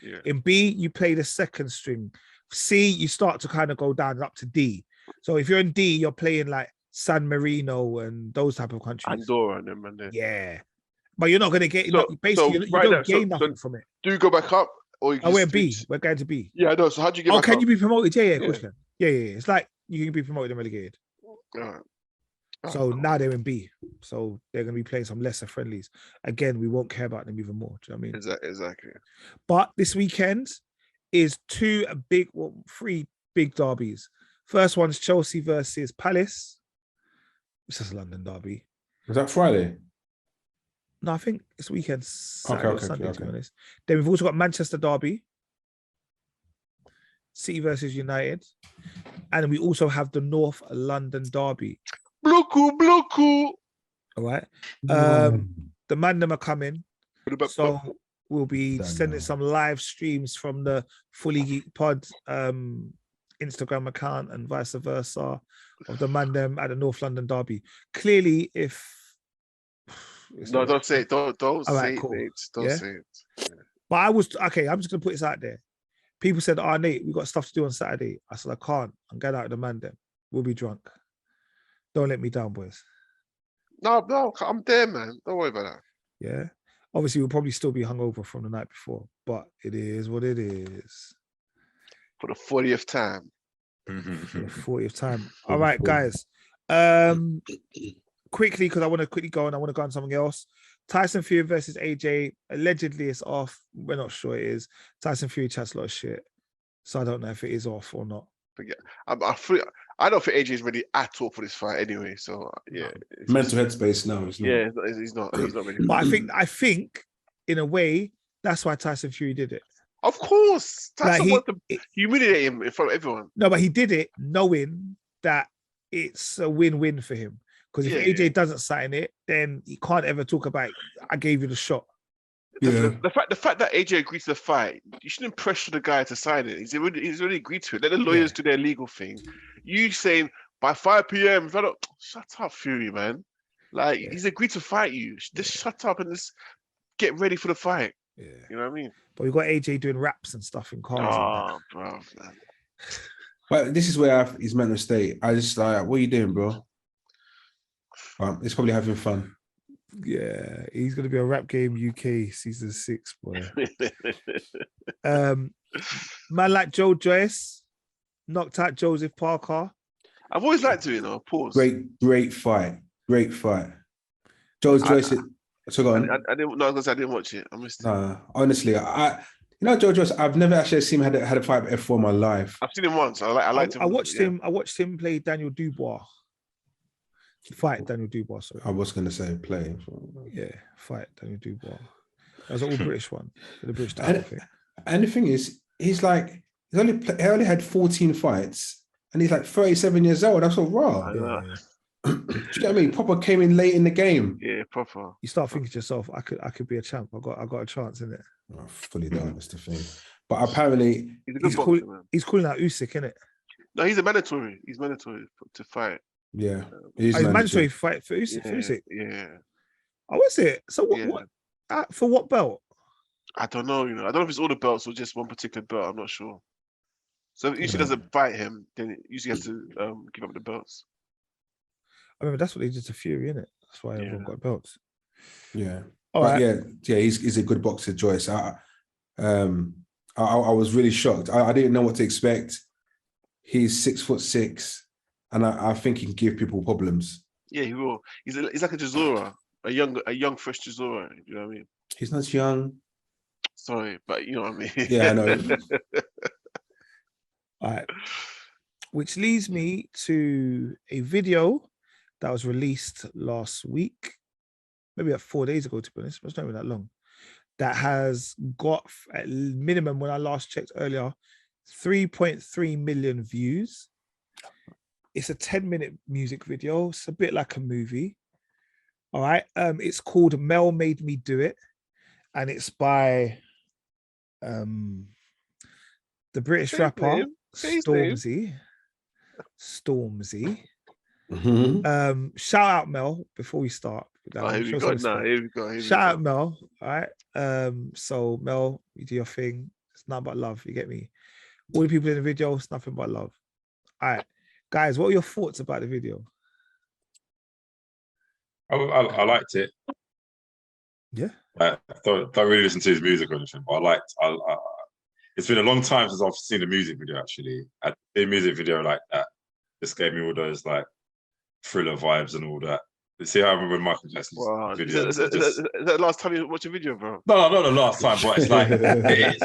Yeah. In B, you play the second string. C, you start to kind of go down up to D. So if you're in D, you're playing like San Marino and those type of countries. Andorra and them and there. Yeah. But you're not going to get, you don't gain nothing from it. Do you go back up? Or we're B. We're going to B. Yeah, I know. So how do you get back can up? you be promoted? Yeah, of course you can. Yeah. It's like you can be promoted and relegated. So now they're in B. So they're going to be playing some lesser friendlies. Again, we won't care about them even more. Do you know what I mean? Exactly. But this weekend is 3 big derbies. First one's Chelsea versus Palace. This is a London derby. Was that Friday? No, I think it's weekend. Sunday, to be honest. Then we've also got Manchester derby. City versus United. And then we also have the North London derby. Bloku. All right. The man them are coming. So we'll be sending some live streams from the Fully Geek Pod Instagram account and vice versa of the man them at the North London derby. Clearly, if no, don't say it. Don't say cool. it. Don't say it. Yeah. But I'm just gonna put this out there. People said, Nate, we got stuff to do on Saturday. I said, I can't. I'm going out with the man then. We'll be drunk. Don't let me down, boys. No, I'm there, man. Don't worry about that. Yeah. Obviously, we'll probably still be hungover from the night before, but it is what it is. For the 40th time. For the 40th time. All right, guys. Quickly, because I want to quickly go and I want to go on something else. Tyson Fury versus AJ. Allegedly, it's off. We're not sure it is. Tyson Fury chats a lot of shit. So I don't know if it is off or not. But yeah, I don't think AJ is ready at all for this fight anyway. So yeah. Mental headspace now. Yeah, he's not ready. But I think in a way, that's why Tyson Fury did it. Of course. Tyson wants to humiliate him in front of everyone. No, but he did it knowing that it's a win-win for him. Because if AJ doesn't sign it, then he can't ever talk about, I gave you the shot. The fact that AJ agreed to the fight, you shouldn't pressure the guy to sign it. He's already agreed to it. Let the lawyers do their legal thing. You saying by 5 p.m. Shut up, Fury, man. Like he's agreed to fight you. Just shut up and just get ready for the fight. Yeah. You know what I mean? But we got AJ doing raps and stuff in cars. Oh, bro. Man. But this is where his mental state. I just like, what are you doing, bro? He's probably having fun. Yeah, he's gonna be a Rap Game UK season 6, boy. Man like Joe Joyce knocked out Joseph Parker. I've always liked it, Pause. Great fight. Joe Joyce. So go on. I didn't watch it. I missed it. Honestly, Joe Joyce. I've never actually seen him had a fight with F4 in my life. I've seen him once. I liked him. I watched him play Daniel Dubois. Fight Daniel Dubois. Sorry. I was going to say play. Yeah, fight Daniel Dubois. That was an all-British one. The British title thing. And the thing is, he only had 14 fights, and he's like 37 years old. That's all raw. Yeah. Do you know what I mean? Proper came in late in the game. Yeah, proper. You start thinking to yourself, I could be a champ. I got a chance in it. I fully don't. That's the thing. But apparently, he's calling out Usyk, innit? No, he's mandatory. He's mandatory to fight. Yeah, he's mandatory fight for Usyk. Yeah. Oh, is it? So what? For what belt? I don't know. I don't know if it's all the belts or just one particular belt. I'm not sure. So if Usyk doesn't fight him, then Usyk has to give up the belts. I remember that's what they did to Fury, innit? That's why everyone got belts. Yeah. All right. Yeah. He's a good boxer, Joyce. I I was really shocked. I didn't know what to expect. He's 6'6", and I think he can give people problems. Yeah, he will. He's like a Jazura, a young fresh Jazura. You know what I mean? He's not young. Sorry, but you know what I mean. Yeah, I know. All right. Which leads me to a video that was released last week, maybe like 4 days ago, to be honest. It's not even that long. That has got, at minimum, when I last checked earlier, 3.3 million views. It's a 10-minute music video. It's a bit like a movie. All right. It's called Mel Made Me Do It. And it's by the British rapper Stormzy. Mm-hmm. Shout out Mel before we start. Here we go. Shout out Mel. All right. So Mel, you do your thing. It's nothing but love. You get me? All the people in the video, it's nothing but love. All right. Guys, what are your thoughts about the video? I liked it. Yeah. I don't really listen to his music or anything, but it's been a long time since I've seen a music video, actually. A music video like that just gave me all those like thriller vibes and all that. You see how I remember Michael Jackson's video? Is that the last time you watched a video, bro? No, not the last time, but it's like, it is.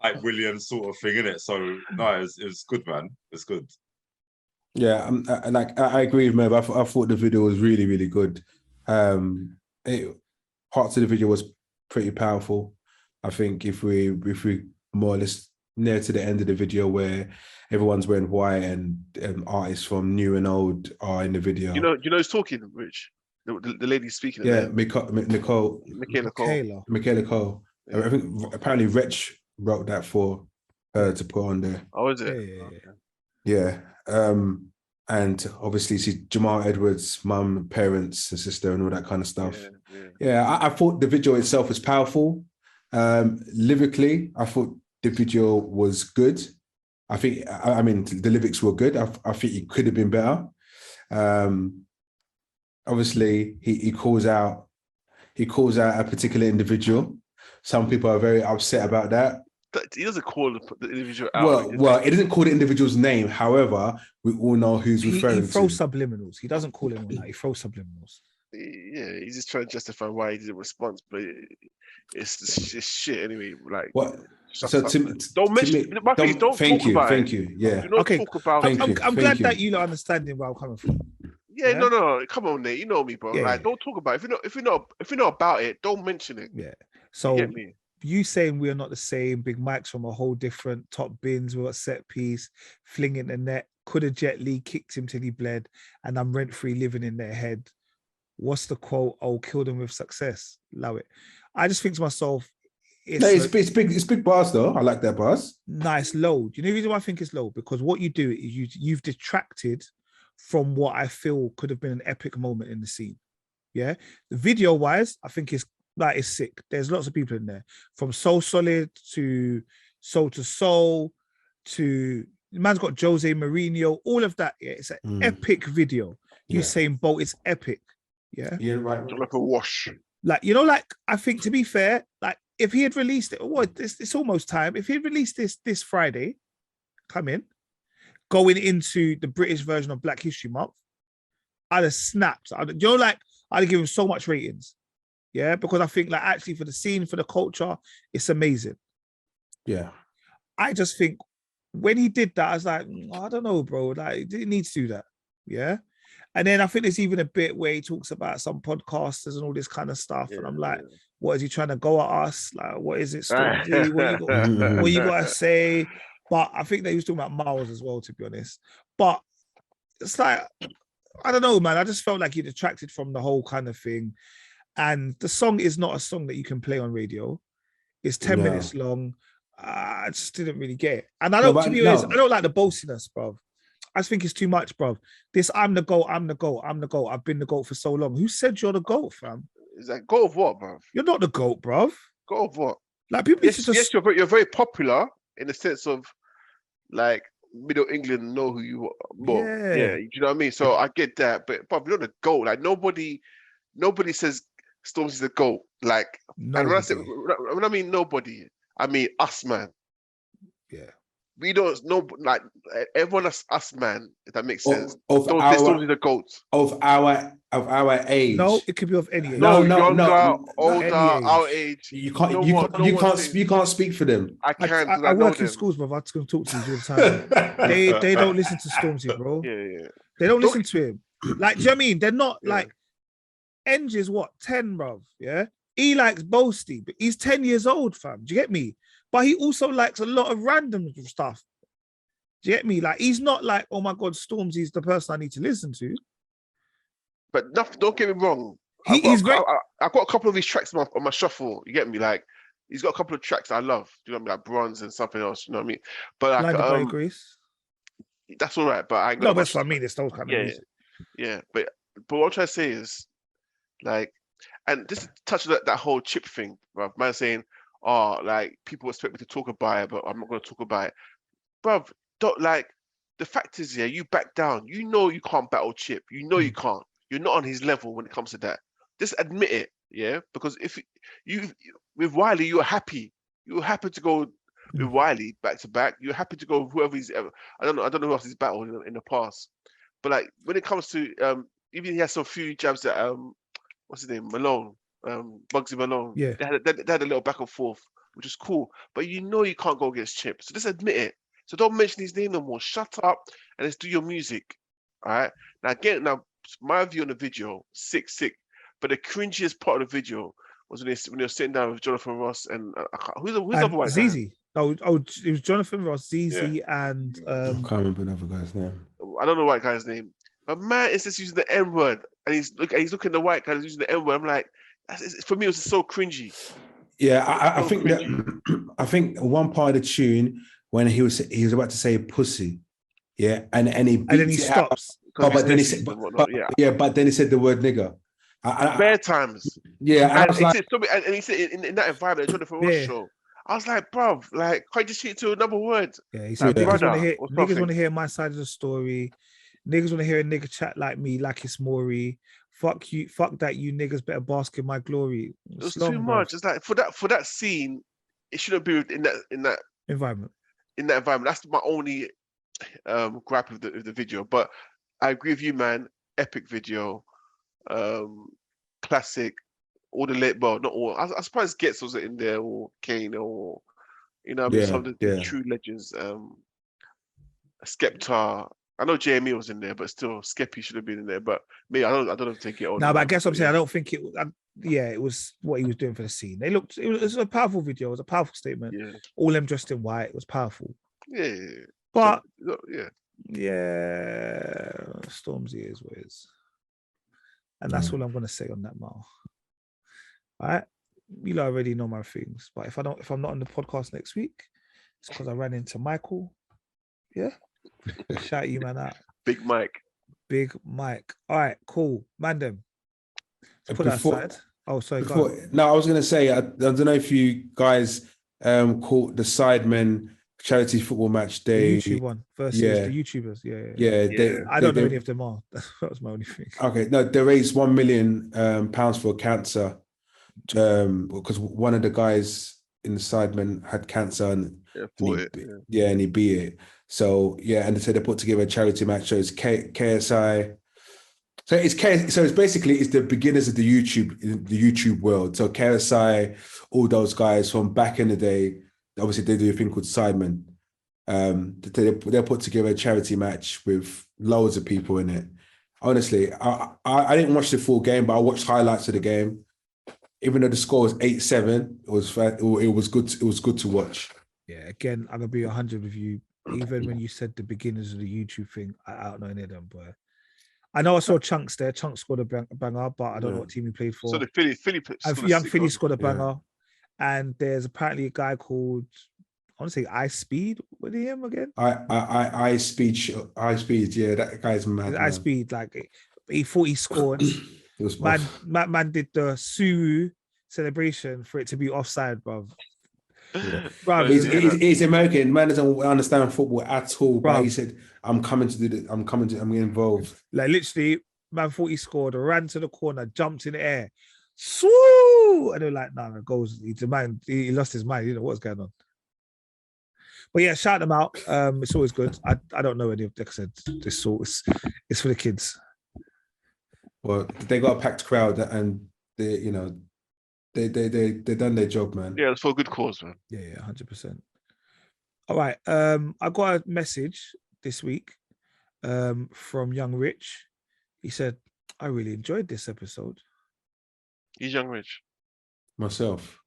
Like William sort of thing, innit? So, no, it was good, man. It's good. Yeah, I agree with Merv. I thought the video was really, really good. Parts of the video was pretty powerful. I think if we more or less near to the end of the video where everyone's wearing white and artists from new and old are in the video. You know who's talking, Rich? The lady speaking. Yeah, Michaela Cole. Yeah. I think apparently Rich wrote that for her to put on there. Oh, is it? Yeah. And obviously she's Jamal Edwards' mum, parents, and sister, and all that kind of stuff. Yeah, I thought the video itself was powerful. Lyrically, I thought the video was good. I mean, the lyrics were good. I think it could have been better. Obviously, he calls out a particular individual. Some people are very upset about that. He doesn't call the individual out. Well, it doesn't call the individual's name. However, we all know who's referring to. He throws subliminals. He doesn't call anyone that. He throws subliminals. Yeah, he's just trying to justify why he didn't respond, but it's just shit anyway. Like, what? So don't mention. Don't thank you. Yeah. Okay. Talk about I'm glad that you lot understanding where I'm coming from. Yeah, no. Come on, Nate. You know me, bro. Yeah, like, don't talk about it. If you're not about it, don't mention it. Yeah. So you saying we're not the same? Big Mike's from a whole different top bins. We got set piece, flinging the net. Could have Jet Li kicked him till he bled, and I'm rent free living in their head. What's the quote? Oh, kill them with success. Love it. I just think to myself, it's big bars though. I like that bars. Nice low. You know the reason why I think it's low? Because what you do is you've detracted from what I feel could have been an epic moment in the scene. Yeah. The video wise, I think it's sick. There's lots of people in there, from Soul Solid to Soul to Soul to the man's got Jose Mourinho, all of that. Yeah, it's an epic video. Usain Bolt, it's epic. Yeah. Yeah, right. Like a wash. Like, I think, to be fair, like if he had released it, it's almost time. If he had released this Friday, going into the British version of Black History Month, I'd have snapped. I'd have given him so much ratings. Yeah, because I think, like, actually for the scene, for the culture, it's amazing. Yeah. I just think when he did that, I was like, I don't know, bro. Like, he didn't need to do that. Yeah. And then I think there's even a bit where he talks about some podcasters and all this kind of stuff. And I'm like, what is he trying to go at us? Like, what is it, Stormzy? What you got to say? But I think that he was talking about Miles as well, to be honest. But it's like, I don't know, man. I just felt like he detracted from the whole kind of thing. And the song is not a song that you can play on radio. It's 10 minutes long. I just didn't really get it. And I don't like the boastiness, bro. I just think it's too much, bro. This I'm the GOAT. I've been the GOAT for so long. Who said you're the GOAT, fam? Is that GOAT of what, bro? You're not the GOAT, bro. GOAT of what? Like, people you're very popular in the sense of, like, Middle England know who you are more. Yeah, you know what I mean? So I get that, but you're not the GOAT. Like, nobody says Stormzy's the GOAT. Like, and when I mean nobody, I mean us, man. Yeah. We don't know, like, everyone that's us, man, if that makes sense. Stormzy the GOAT. Of our age. No, it could be of any age. Younger, older, our age. You can't speak for them. I can, because I work know in schools, bro. I have to talk to these all the time. they don't listen to Stormzy, bro. Yeah. They don't listen to him. Like, do you know what I mean? They're not like Eng is what, 10, bro. Yeah. He likes Boasty, but he's 10 years old, fam. Do you get me? But he also likes a lot of random stuff. Do you get me? Like, he's not like, oh my God, Stormzy's the person I need to listen to. But don't get me wrong. I've got a couple of these tracks on my shuffle. You get me? Like, he's got a couple of tracks I love. Do you know what I mean? Like Bronze and something else. You know what I mean? But like, Greece. That's all right. But I ain't got that's what I mean. It's those kind of music. Yeah. But what I'm trying to say is, like, and this touches that whole chip thing, bruv. Man saying, oh, like, people expect me to talk about it, but I'm not going to talk about it. Bruv, don't, like, the fact is, you back down. You know you can't battle Chip. You know you can't. You're not on his level when it comes to that. Just admit it, yeah? Because if you, with Wiley, you're happy. You're happy to go with Wiley back to back. You're happy to go with whoever he's ever. I don't know who else he's battled in the past. But, like, when it comes to, even he has some few jabs at, what's his name? Malone. Bugsy Malone. Yeah. They had a little back and forth, which is cool. But you know you can't go against Chip. So just admit it. So don't mention his name no more. Shut up and let's do your music. All right. Now my view on the video, sick. But the cringiest part of the video was when they were sitting down with Jonathan Ross and who's the other one? ZZ. Oh, it was Jonathan Ross, ZZ, and I can't remember another guy's name. I don't know the white guy's name. But man is just using the N-word, and he's looking at the white guy who's using the N-word. I'm like, for me, it was just so cringy. Yeah, I think one part of the tune when he was about to say pussy, and then he stops. But then he said, but then he said the word nigger. Bare times. Yeah, and he said in that environment, Jonathan Ross show. I was like, bruv, like, can't you just hit to another word? Yeah, he said, niggas want to hear my side of the story. Niggas want to hear a nigga chat like me, like it's Maury. Fuck you, fuck that, you niggas better bask in my glory. It was too much. It's like for that scene, it shouldn't be in that environment. In that environment, that's my only gripe of the video. But I agree with you, man. Epic video, classic. All the not all. I suppose Getz was in there, or Kane, or some of the true legends. Skepta. I know JME was in there, but still, Skeppy should have been in there. But me, I don't know if they get on. No, but I guess what I'm saying, I don't think it was. It was what he was doing for the scene. It was a powerful video. It was a powerful statement. Yeah. All them dressed in white. It was powerful. Yeah. But yeah, Stormzy is what it is, and that's all I'm gonna say on that, Mal. All right, you already know my things. But if I'm not on the podcast next week, it's because I ran into Michael. Yeah. Shout you, man, out. Big Mike. All right, cool. Mandem. Put that aside. Oh, sorry. No, I was going to say, I don't know if you guys caught the Sidemen charity football match day. The YouTube one versus the YouTubers. Yeah. I don't know any of them are. That was my only thing. Okay, no, they raised £1 million for cancer because one of the guys in the Sidemen had cancer and he beat it. So and they said they put together a charity match. So it's KSI. So it's basically the beginners of the YouTube world. So KSI, all those guys from back in the day, obviously they do a thing called Sidemen. They put together a charity match with loads of people in it. Honestly, I didn't watch the full game, but I watched highlights of the game. Even though the score was 8-7, it was good. It was good to watch. Yeah, again, I'm gonna be 100 with you. Even when you said the beginners of the YouTube thing, I don't know any of them, boy. I know I saw Chunks there. Chunks scored a banger, but I don't know what team he played for. So the Philly Young Philly scored a banger, and there's apparently a guy called I want to say Ice Speed. What is him again? I Speed. Yeah, that guy's mad. Ice Speed, like he thought he scored. man did the Suru celebration for it to be offside, bruv. Yeah. Bro, he's American. Man doesn't understand football at all. But he said, "I'm coming to do this. I'm involved." Like literally, man thought he scored, ran to the corner, jumped in the air, Swoo! And they're like, nah, it goes. He lost his mind. You know what's going on. But yeah, shout them out. It's always good. I don't know any of them. Said this sort. It's for the kids. Well, they got a packed crowd, and they done their job, man. Yeah, it's for a good cause, man. Yeah, 100%. All right. I got a message this week from Young Rich. He said, I really enjoyed this episode. He's Young Rich. Myself.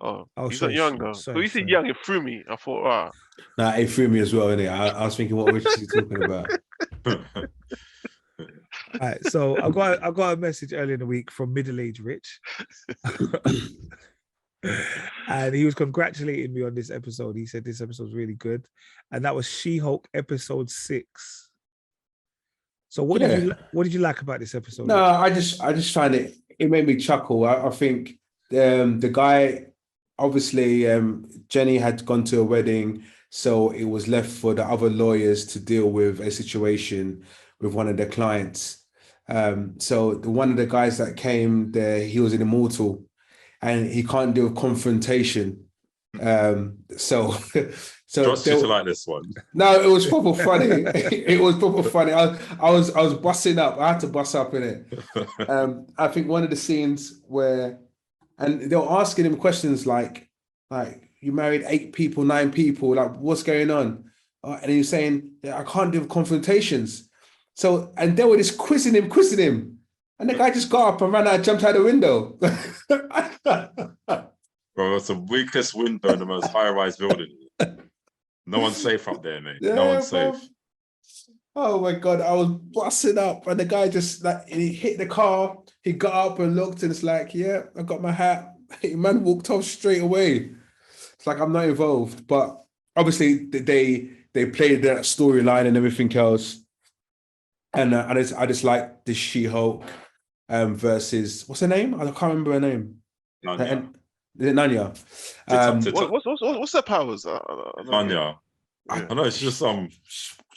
Oh, he's sorry, not young though. sorry, But you said sorry. young, it threw me. I thought, Nah, it threw me as well, innit? I was thinking, what Rich is he talking about? All right, so I got a message earlier in the week from middle-aged Rich. And he was congratulating me on this episode. He said this episode's really good. And that was She-Hulk episode 6. So what did you like about this episode? No, I just find it made me chuckle. I think the guy, obviously, Jenny had gone to a wedding, so it was left for the other lawyers to deal with a situation with one of their clients. So one of the guys that came there, he was an immortal, and he can't deal with confrontation. So Josh used to like this one. No, it was proper funny. It was proper funny. I was busting up. I had to bust up in it. I think one of the scenes where, and they were asking him questions like you married 8 people, 9 people, like what's going on? And he was saying, yeah, I can't deal with confrontations. So, and they were just quizzing him. And the guy just got up and ran out, jumped out the window. Bro, it's the weakest window in the most high-rise building. No one's safe up there, mate. Yeah, no one's safe. Oh my God, I was busting up, and the guy just he hit the car, he got up and looked, and it's like, yeah, I got my hat. Man walked off straight away. It's like, I'm not involved. But obviously they played that storyline and everything else. And I just like this She-Hulk versus, what's her name? I can't remember her name. Nanya. Is it Nanya? what's her powers? Nanya. I know, it's just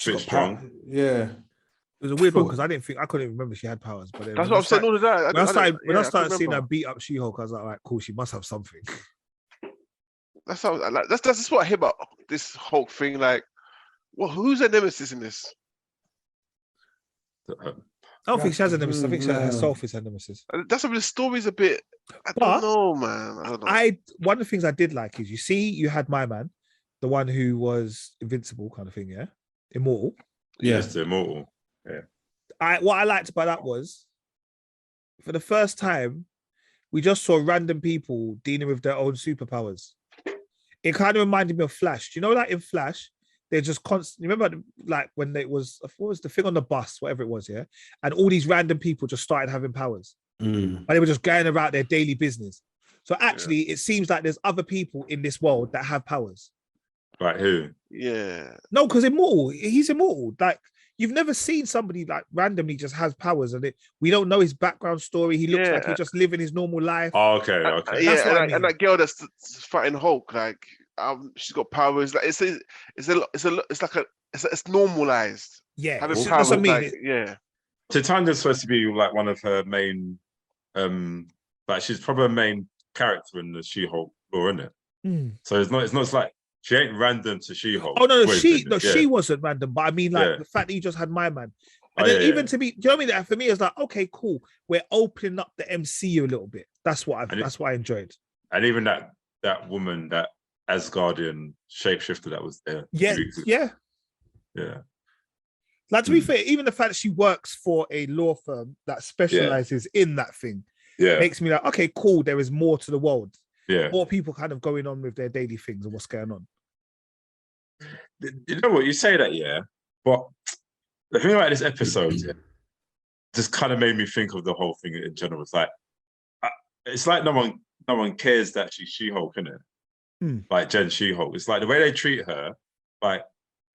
bit strong. Yeah. It was a weird one because I couldn't remember she had powers. But That's what I'm saying. All of that. When I started seeing her beat up She-Hulk, I was like, all right, cool, she must have something. That's what I hear about this Hulk thing. Like, well, who's her nemesis in this? I don't think she has a nemesis. I think she herself is her nemesis. That's what the story's a bit. I don't know, man. I don't know. One of the things I did like is you had my man, the one who was invincible, kind of thing, yeah, immortal. Yes, the immortal. Yeah. What I liked about that was, for the first time, we just saw random people dealing with their own superpowers. It kind of reminded me of Flash. Do you know, like in Flash, they're just constantly, remember like when it was, what was the thing on the bus, whatever it was, yeah? And all these random people just started having powers. And they were just going about their daily business. So actually, it seems like there's other people in this world that have powers. Like who? Yeah. No, because he's immortal. Like, you've never seen somebody like randomly just has powers, and we don't know his background story. He looks like he's just living his normal life. Oh, okay. That's what I mean. And that girl that's fighting Hulk, like, she's got powers. Like it's normalized. Yeah, having that's powers, what I mean. like, yeah. Titanya's supposed to be like one of her main, like she's probably a main character in the She-Hulk lore, isn't it? So it's not like she ain't random to She-Hulk. Oh no, she wasn't random. But I mean, like the fact that you just had my man, and then even to me, do you know what I mean? For me, it's like, okay, cool. We're opening up the MCU a little bit. That's what I enjoyed. And even that woman, that Asgardian shapeshifter that was there. Yeah. Like, to be fair, even the fact that she works for a law firm that specializes in that thing makes me like, okay, cool. There is more to the world. Yeah. More people kind of going on with their daily things and what's going on. You know what? You say that, yeah. But the thing about this episode just kind of made me think of the whole thing in general. It's like no one cares that she's She-Hulk, innit? Like Jen She-Hulk. It's like the way they treat her, like,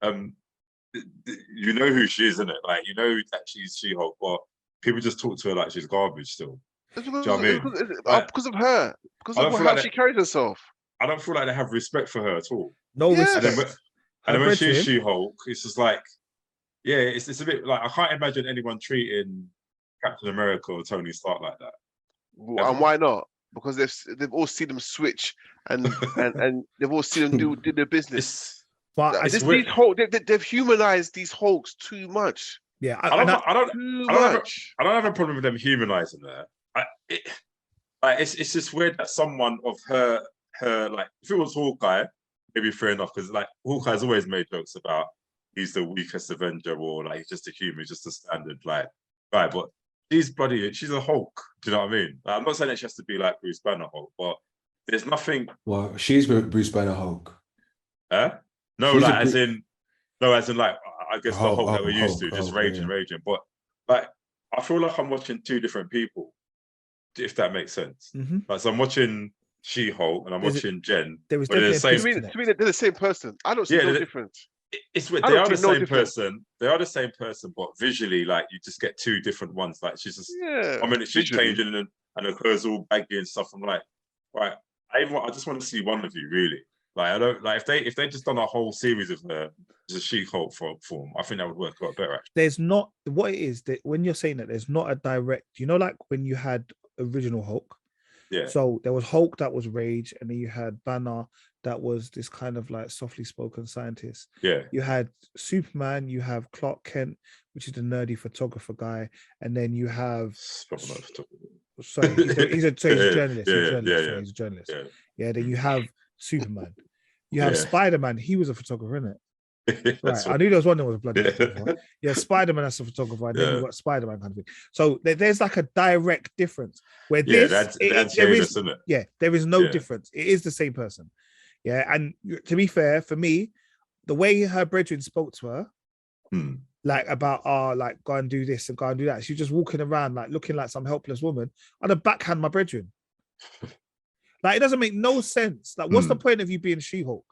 you know who she is, isn't it? Like, you know that she's She-Hulk, but people just talk to her like she's garbage still. Do you know what I mean? Because of her. Because of how she carries herself. I don't feel like they have respect for her at all. No respect. And then when she's She-Hulk, it's just like, it's a bit like, I can't imagine anyone treating Captain America or Tony Stark like that. And why not? Because they've all seen them switch and they've all seen them do their business. They've humanized these Hulks too much. Yeah, I don't have a problem with them humanizing her. It's just weird that someone of her like, if it was Hawkeye, maybe fair enough, because like Hawkeye's always made jokes about he's the weakest Avenger, or like he's just a human, he's just a standard like guy. But she's a Hulk. Do you know what I mean? Like, I'm not saying that she has to be like Bruce Banner Hulk, but there's nothing. Well, she's Bruce Banner Hulk. No, like as in like I guess the Hulk that we're used to, just raging. But like I feel like I'm watching two different people, if that makes sense. Mm-hmm. Like, so I'm watching She-Hulk and I'm watching Jen. There was definitely to me, they're the same person. I don't see no difference. It's weird. They are the same person. They are the same person, but visually, like, you just get two different ones. Like, she's just, I mean, she's changing and her clothes all baggy and stuff. I'm like, right, I just want to see one of you, really. Like, I don't like if they just done a whole series of her as a She-Hulk form, I think that would work a lot better. Actually, there's not what it is that when you're saying that there's not a direct, like when you had original Hulk. Yeah. So there was Hulk that was rage, and then you had Banner that was this kind of like softly spoken scientist. Yeah. You had Superman, you have Clark Kent, which is the nerdy photographer guy, and then you have sorry, he's a journalist. He's a journalist. Yeah. Then you have Superman. You have Spider-Man. He was a photographer, isn't it? Right. I knew there was one that was a bloody photographer. Yeah, Spider-Man as a photographer, and then you've got Spider-Man kind of thing. So there's like a direct difference where there is no difference. It is the same person. Yeah, and to be fair, for me, the way her brethren spoke to her, like about like go and do this and go and do that. She's just walking around like looking like some helpless woman. I'd have backhand my brethren. Like, it doesn't make no sense. Like, what's the point of you being She-Hulk?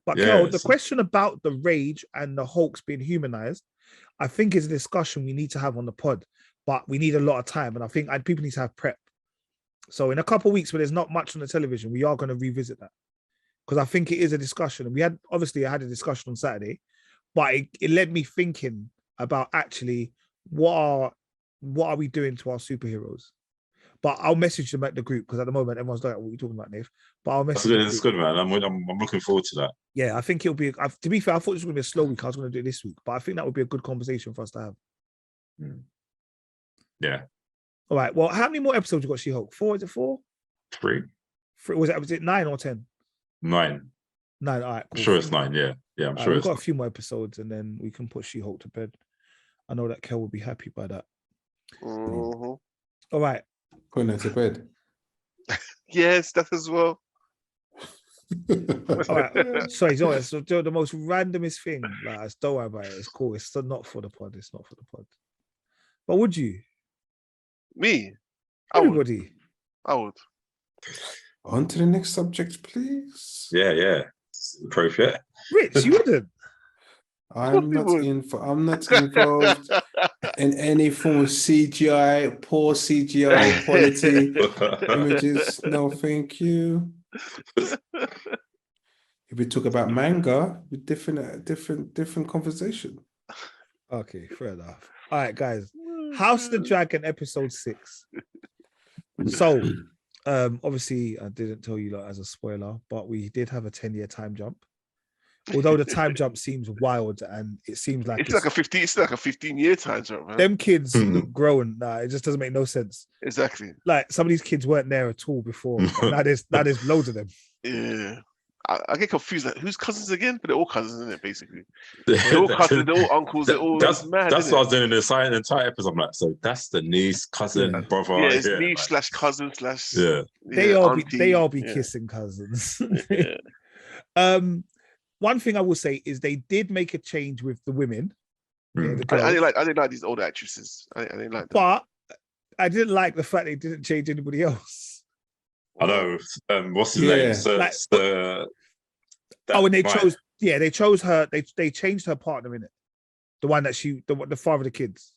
But Kel, the question about the rage and the Hulks being humanized, I think is a discussion we need to have on the pod, but we need a lot of time. And I think people need to have prep. So in a couple of weeks where there's not much on the television, we are going to revisit that. Because I think it is a discussion. And I had a discussion on Saturday, but it led me thinking about actually what are we doing to our superheroes? But I'll message them at the group because at the moment everyone's like, "What are you talking about, Nave?" But I'll message. It's good, man. I'm looking forward to that. Yeah, I think it'll be. To be fair, I thought it was going to be a slow week. I was going to do it this week, but I think that would be a good conversation for us to have. Yeah. All right. Well, how many more episodes you got, She-Hulk? 4? Is it 4? 3. Was it 9 or 10? 9. 9. All right. Cool. I'm sure it's 9. Yeah. I'm sure we've got a few more episodes, and then we can put She-Hulk to bed. I know that Kel will be happy by that. All right. Putting her to bed. Yes, that as well. All right. Sorry, so the most randomest thing. Like, don't worry about it. It's cool. It's still not for the pod. It's not for the pod. But would you? Me? Everybody. I would. On to the next subject, please. Yeah. Appropriate. Rich, you wouldn't. I'm not involved in any form of CGI, poor CGI quality images. No, thank you. If we talk about manga, different conversation. Okay, fair enough. All right, guys. House of the Dragon episode 6. So, obviously, I didn't tell you as a spoiler, but we did have a 10-year time jump. Although the time jump seems wild and it seems like it's like a 15-year time jump, man. Them kids look grown. Nah, it just doesn't make no sense. Exactly. Like some of these kids weren't there at all before. Now there's loads of them. Yeah. I get confused. Like, who's cousins again? But they're all cousins, isn't it? Basically, they're all cousins. They're all uncles. They're all mad. That's what I was doing in the entire episode. I'm like, so that's the niece, cousin, brother. Yeah, it's niece / cousin / They all be kissing cousins. One thing I will say is they did make a change with the women. Yeah, I didn't like these older actresses. I didn't like them. But I didn't like the fact they didn't change anybody else. I know. What's his name? And they chose her. They changed her partner in it. The one that the father of the kids.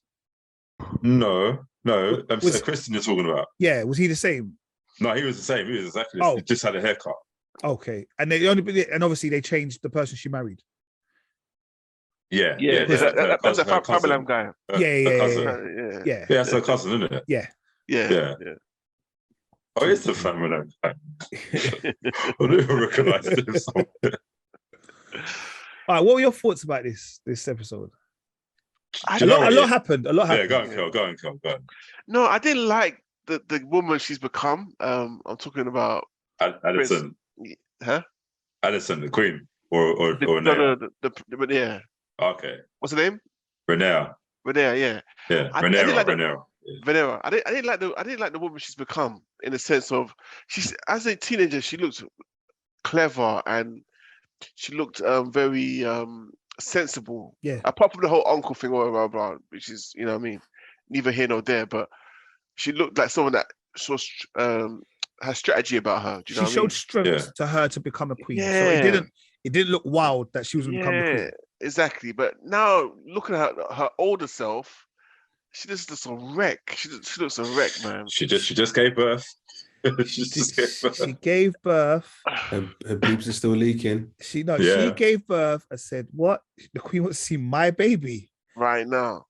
No. Kristen you're talking about. Yeah, was he the same? No, he was the same. He was exactly the same. He just had a haircut. Okay, and obviously they changed the person she married. That's a family guy. Yeah. That's her cousin, isn't it? Yeah. Yeah. Oh, it's the family. I don't even recognize him somewhere. All right, what were your thoughts about this episode? A lot happened. Yeah, go on, Kel. No, I didn't like the woman she's become. I'm talking about Addison. Huh? Addison, the queen, or no, yeah. Okay. What's her name? Rhaenyra. Yeah. Rhaenyra. Venera. I didn't like the woman she's become, in the sense of she's, as a teenager, she looked clever and she looked very sensible. Yeah. Apart from the whole uncle thing, which is, you know what I mean, neither here nor there, but she looked like someone that has strategy about her. Do you know what I mean? She showed strength to her to become a queen. Yeah. So it didn't look wild that she was going to become the queen. Exactly. But now looking at her older self, she just looks a wreck. She looks a wreck, man. She just gave birth. She gave birth. Her boobs are still leaking. She gave birth and said, "What? The queen wants to see my baby right now."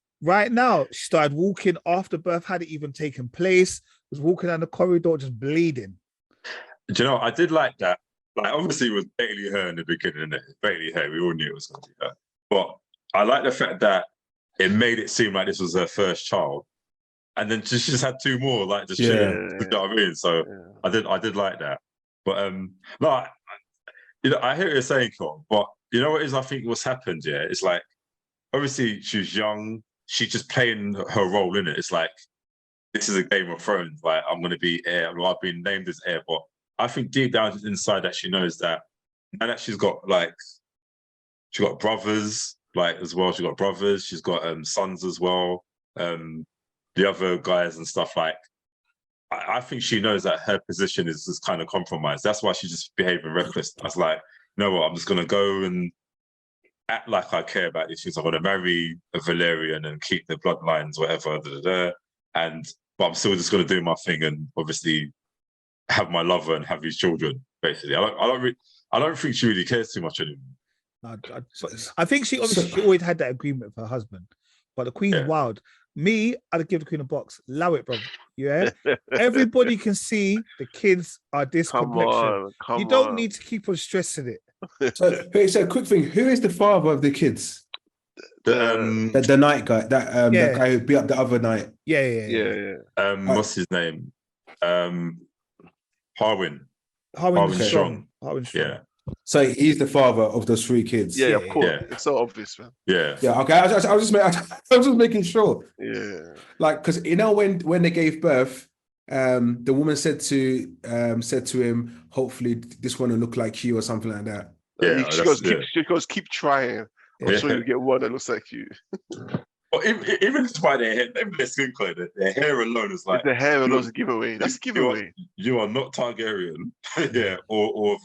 She started walking after birth hadn't even taken place. Was walking down the corridor just bleeding. Do you know? I did like that. Like, obviously, it was basically her in the beginning. Basically her. We all knew it was going to be her. But I like the fact that it made it seem like this was her first child, and then she just had two more, like just chilling. You know what I mean? So I did like that. But no, I hear what you're saying, Con, but you know what is? I think what's happened. Yeah, it's like obviously she's young. She's just playing her role in it. It's like this is a Game of Thrones. Like, I'm going to be heir. I've been named as heir, but I think deep down inside that she knows that now that she's got brothers. Like, as well, she's got brothers, she's got sons as well, the other guys and stuff. Like, I think she knows that her position is just kind of compromised. That's why she's just behaving reckless. I was like, you know what, I'm just going to go and act like I care about these things. I'm going to marry a Valerian and keep the bloodlines, whatever, but I'm still just going to do my thing and obviously have my lover and have his children, basically. I don't think she really cares too much anymore. I think she always had that agreement with her husband, but the queen's wild. I'd give the queen a box. Allow it, bro. Yeah, everybody can see the kids are this complexion. You don't need to keep on stressing it. So quick thing: who is the father of the kids? The night guy, that guy who beat up the other night. Yeah. What's his name? Harwin Strong. Yeah. So he's the father of those three kids. Yeah, of course. Yeah. It's so obvious, man. Yeah. Okay. I was just making sure. Yeah. Like, because you know when they gave birth, the woman said to him, "Hopefully, this one will look like you," or something like that. Yeah. She goes, keep trying. I'm sure you get one that looks like you. Well, even despite their skin color, their hair alone is like the hair alone is a giveaway. That's a giveaway. You are not Targaryen, yeah, or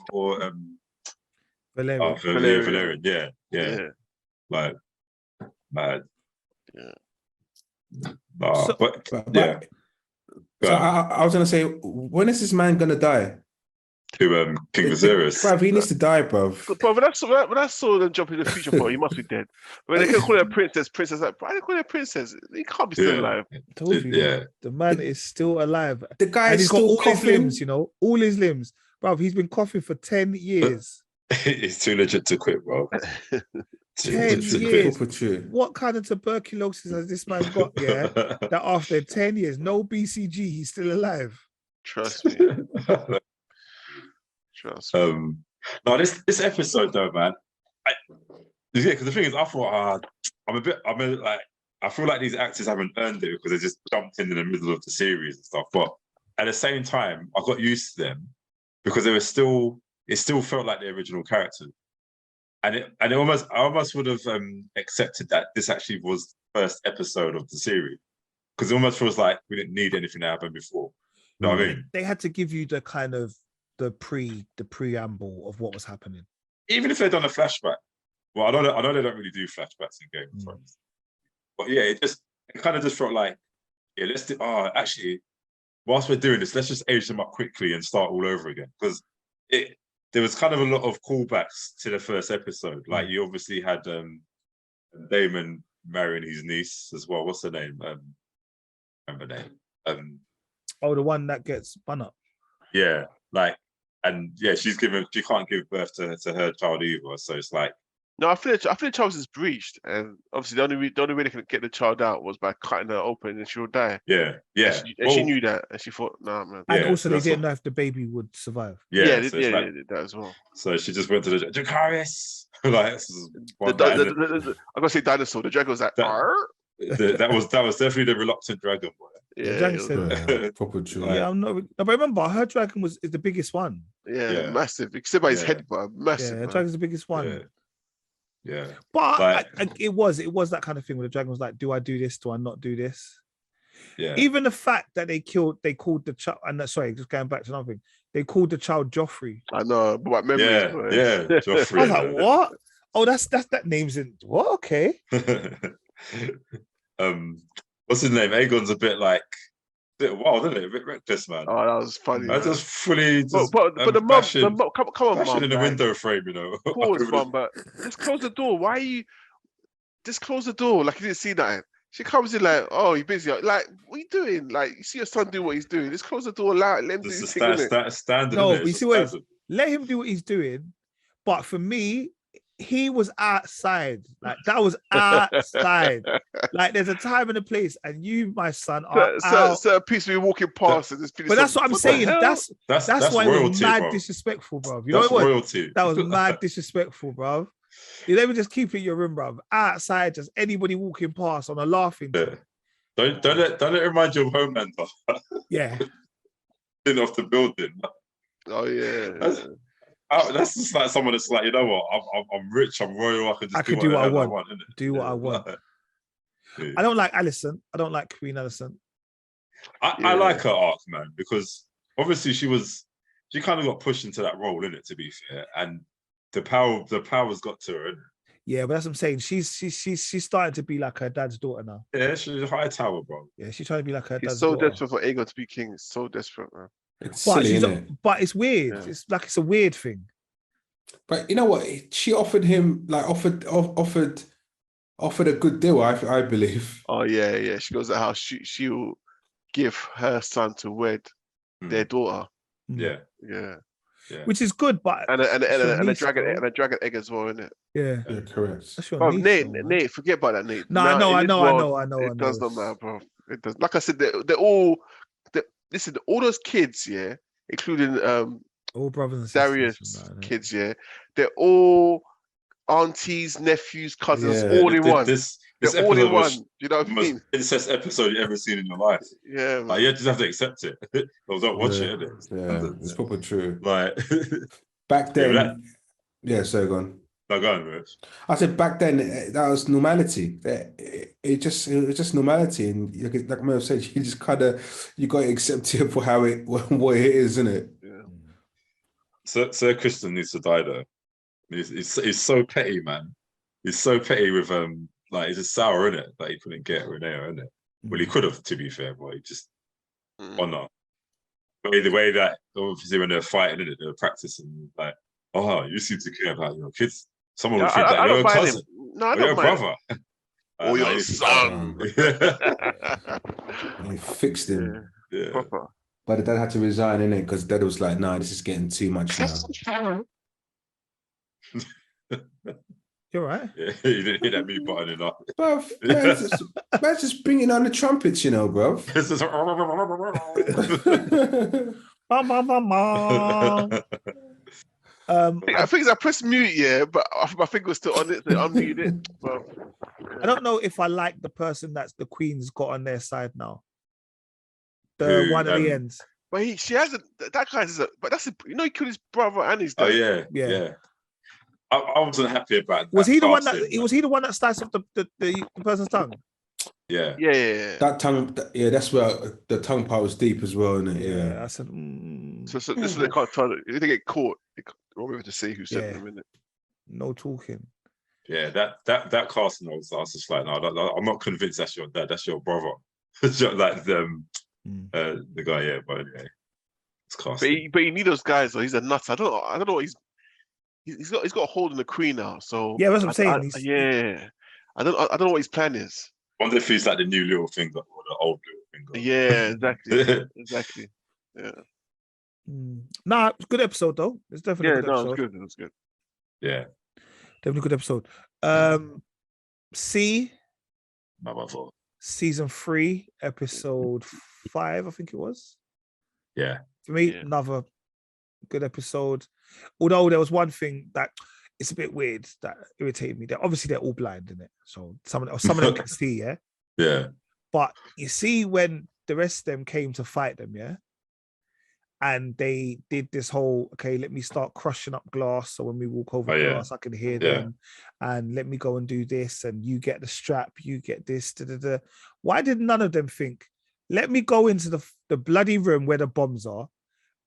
Valerian. Yeah. Like, mad. Yeah. So I was gonna say, when is this man gonna die? To King Viserys. Bruv, he needs to die, bruv. But when I saw them jump in the future for, he must be dead. When they can call her a princess, like, why they call her a princess? He can't be still alive. I told you, the man is still alive. The guy is still got all his limbs, all his limbs. Bruv, he's been coughing for 10 years. It's too legit to quit, bro. 10 years. What kind of tuberculosis has this man got, that after 10 years, no BCG, he's still alive? Trust me. No, this episode though, man. Because the thing is, I thought I feel like these actors haven't earned it because they just jumped in the middle of the series and stuff. But at the same time, I got used to them because it still felt like the original character, and I almost would have accepted that this actually was the first episode of the series because it almost feels like we didn't need anything to happen before. You know what I mean? They had to give you the kind of the preamble of what was happening. Even if they'd done a flashback. Well, I know they don't really do flashbacks in Game of Thrones. But yeah, it kind of just felt like, let's do, actually, whilst we're doing this, let's just age them up quickly and start all over again. Because there was kind of a lot of callbacks to the first episode. Like, you obviously had Daemon marrying his niece as well. What's her name? Remember her name? Oh, the one that gets spun up. Yeah, like, and yeah, she can't give birth to her child either. So it's like, no, I feel the child is breached, and obviously the only way they can get the child out was by cutting her open, and she'll die. Yeah. And she knew that, and she thought, nah, man. And also, they didn't know if the baby would survive. Yeah, they did that as well. So she just went to the Dracarys. Like, I'm gonna say dinosaur. The dragon was like, that was definitely the reluctant dragon boy. Yeah, dragon said, proper true. Yeah, I'm not. No, but remember, her dragon is the biggest one. Yeah, massive. Except by his head, but massive. Yeah, the dragon's the biggest one. Yeah. But it was that kind of thing where the dragon was like, do I do this? Do I not do this? Yeah. Even the fact that they called the child, and sorry, just going back to another thing, they called the child Joffrey. I know, but what memories? Yeah, Joffrey. I was like, what? Oh, that's that name's in what? Okay. What's his name? Aegon's a bit wild, isn't it? A bit reckless, man. Oh, that was funny. I just fully but the mum, come on, mum. In the window frame, you know. Pause, mum, but just close the door. Why are you? Just close the door, like you didn't see that. She comes in like, oh, you're busy. Like, what are you doing? Like, you see your son do what he's doing. Just close the door, let him do his thing. Standard. No, you see what? Let him do what he's doing. But for me, he was outside. Like, that was outside. Like, there's a time and a place, and you, my son, are out. So a piece of you walking past and just but that's what I'm saying. That's why royalty, it was mad bro. Disrespectful, bro. You know that's what? Royalty. That was mad disrespectful, bro. You let me just keep it in your room, bro. Outside, just anybody walking past on a laughing. Yeah. Don't let it remind you of Homelander. Yeah. Off the building. Oh yeah. That's just like someone that's like, you know what? I'm rich. I'm royal. I can do what I want. Do what I want. Yeah. I don't like Alicent. I don't like Queen Alicent. I like her arc, man, because obviously she kind of got pushed into that role, innit, to be fair, and the power's got to her, innit? Yeah, but that's what I'm saying. She's starting to be like her dad's daughter now. Yeah, she's a high tower, bro. Yeah, she's trying to be like her dad's so daughter. desperate for Aegon to be king. It's so desperate, man. It's silly, isn't it? But it's weird. Yeah. It's like it's a weird thing. But you know what? She offered him offered a good deal, I believe. Oh yeah. She goes at how she will give her son to wed their daughter. Yeah. Which is good, but and a dragon egg as well, isn't it? Yeah, correct. Bro, Nate, forget about that, Nate. No, I know. It does not matter, bro. It does. Like I said, they're all. Listen, all those kids, yeah, including all brothers and sisters, Darius' kids, yeah, they're all aunties, nephews, cousins, all in one. They're all in one. You know what I mean? Incest episode you ever seen in your life. Yeah, man. Like, you just have to accept it. Or don't watch it, innit? Yeah, it's proper true. Like back then, so go on. No, go on, Rich. I said back then that was normality. It was just normality, and like Mel said, you just got to accept it for what it is, isn't it? Yeah. Sir Kristen needs to die though. He's so petty, man. He's so petty with like he's just sour, innit? Like he couldn't get Rhaenyra, innit? Well, he could have, to be fair, but he just or not. But the way that obviously when they're fighting, innit, they're practicing like, oh, you seem to care about your kids. Someone would think that you're a cousin. No, I don't your brother. Or your son. He fixed him. Yeah. But the dad had to resign, innit? Because dad was like, nah, this is getting too much now. You're right. Yeah, you didn't hit that mute button enough. Bruv, man's just bringing on the trumpets, you know, bruv. I think I pressed mute, yeah, but my finger was still on it, so unmute it. Well, I don't know if I like the person that's the Queen's got on their side now. One at the end. But she hasn't. That guy's but that's he killed his brother and his dad. Oh yeah. I wasn't happy about that. Was he the one that sliced off the person's tongue? Yeah. That tongue, that's where the tongue part was deep as well, isn't it? Yeah. I said, So this is they can't tell. If they get caught, they won't be able to say who said them, innit? No talking. Yeah, that casting, I was just like, no, I'm not convinced that's your dad. That's your brother. Like the guy, yeah. But anyway, it's casting. But you need those guys though. He's a nut. I don't know what he's got a hold on the Queen now. So yeah, that's what I'm saying. I don't know what his plan is. I wonder if he's like the new little finger or the old little finger. Yeah, exactly. Exactly. Yeah. Nah, it's a good episode though. It's definitely a good episode. It was good. Yeah. Definitely a good episode. C, season 3, episode 5, I think it was. Yeah. For me, another good episode. Although there was one thing that it's a bit weird that irritated me. Obviously they're all blind in it, so some of them can see, yeah. Yeah. But you see when the rest of them came to fight them, yeah, and they did this whole, okay, let me start crushing up glass, so when we walk over glass, I can hear them, and let me go and do this, and you get the strap, you get this. Why did none of them think, let me go into the bloody room where the bombs are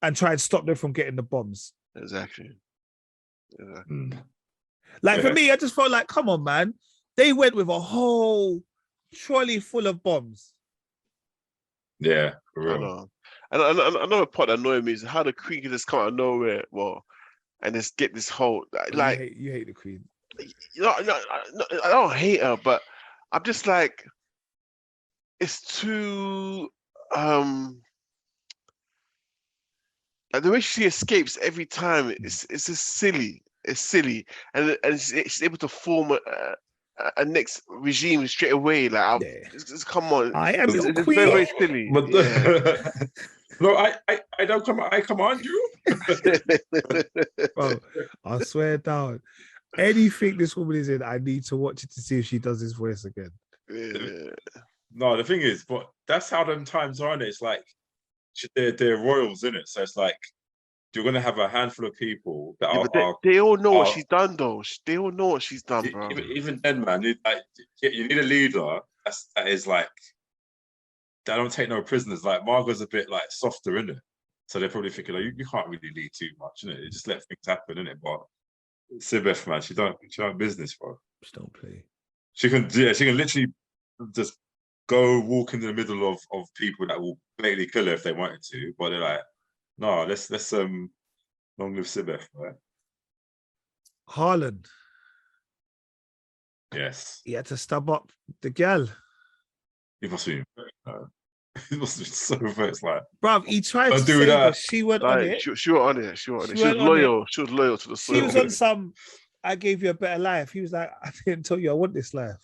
and try and stop them from getting the bombs? Exactly. Like for me, I just felt like, come on, man. They went with a whole trolley full of bombs. Yeah, for real. I know. Another part that annoyed me is how the Queen can just come out of nowhere, and just get this whole like. You hate the Queen. I don't hate her, but I'm just like, it's too like the way she escapes every time. It's just silly. It's silly, and she's able to form a next regime straight away. Like, just come on, I am your it's queen. very, very silly. No, I don't come. I command you. Bro, I swear down. Anything this woman is in, I need to watch it to see if she does his voice again. Yeah. No, the thing is, but that's how them times are, and it's like they're royals, in it. So it's like you're gonna have a handful of people that they all know what she's done, though. They all know what she's done, bro. Even then, man, you need a leader that is like, that don't take no prisoners. Like Margot's a bit like softer, innit? So they're probably thinking, like, you can't really lead too much, innit? You just let things happen, innit? But Sibeth, man, she don't business, bro. She don't play. She can literally just go walk in the middle of people that will blatantly kill her if they wanted to, but they're like, no, let's long live Sibeth, right? Haaland. Yes. He had to stab up the gal. He must be he must be so vexed, like, bruv, he tried to do save that. her. She went on it. She went on it. She was loyal. She was loyal to the soil. She was on some, I gave you a better life. He was like, I didn't tell you I want this life.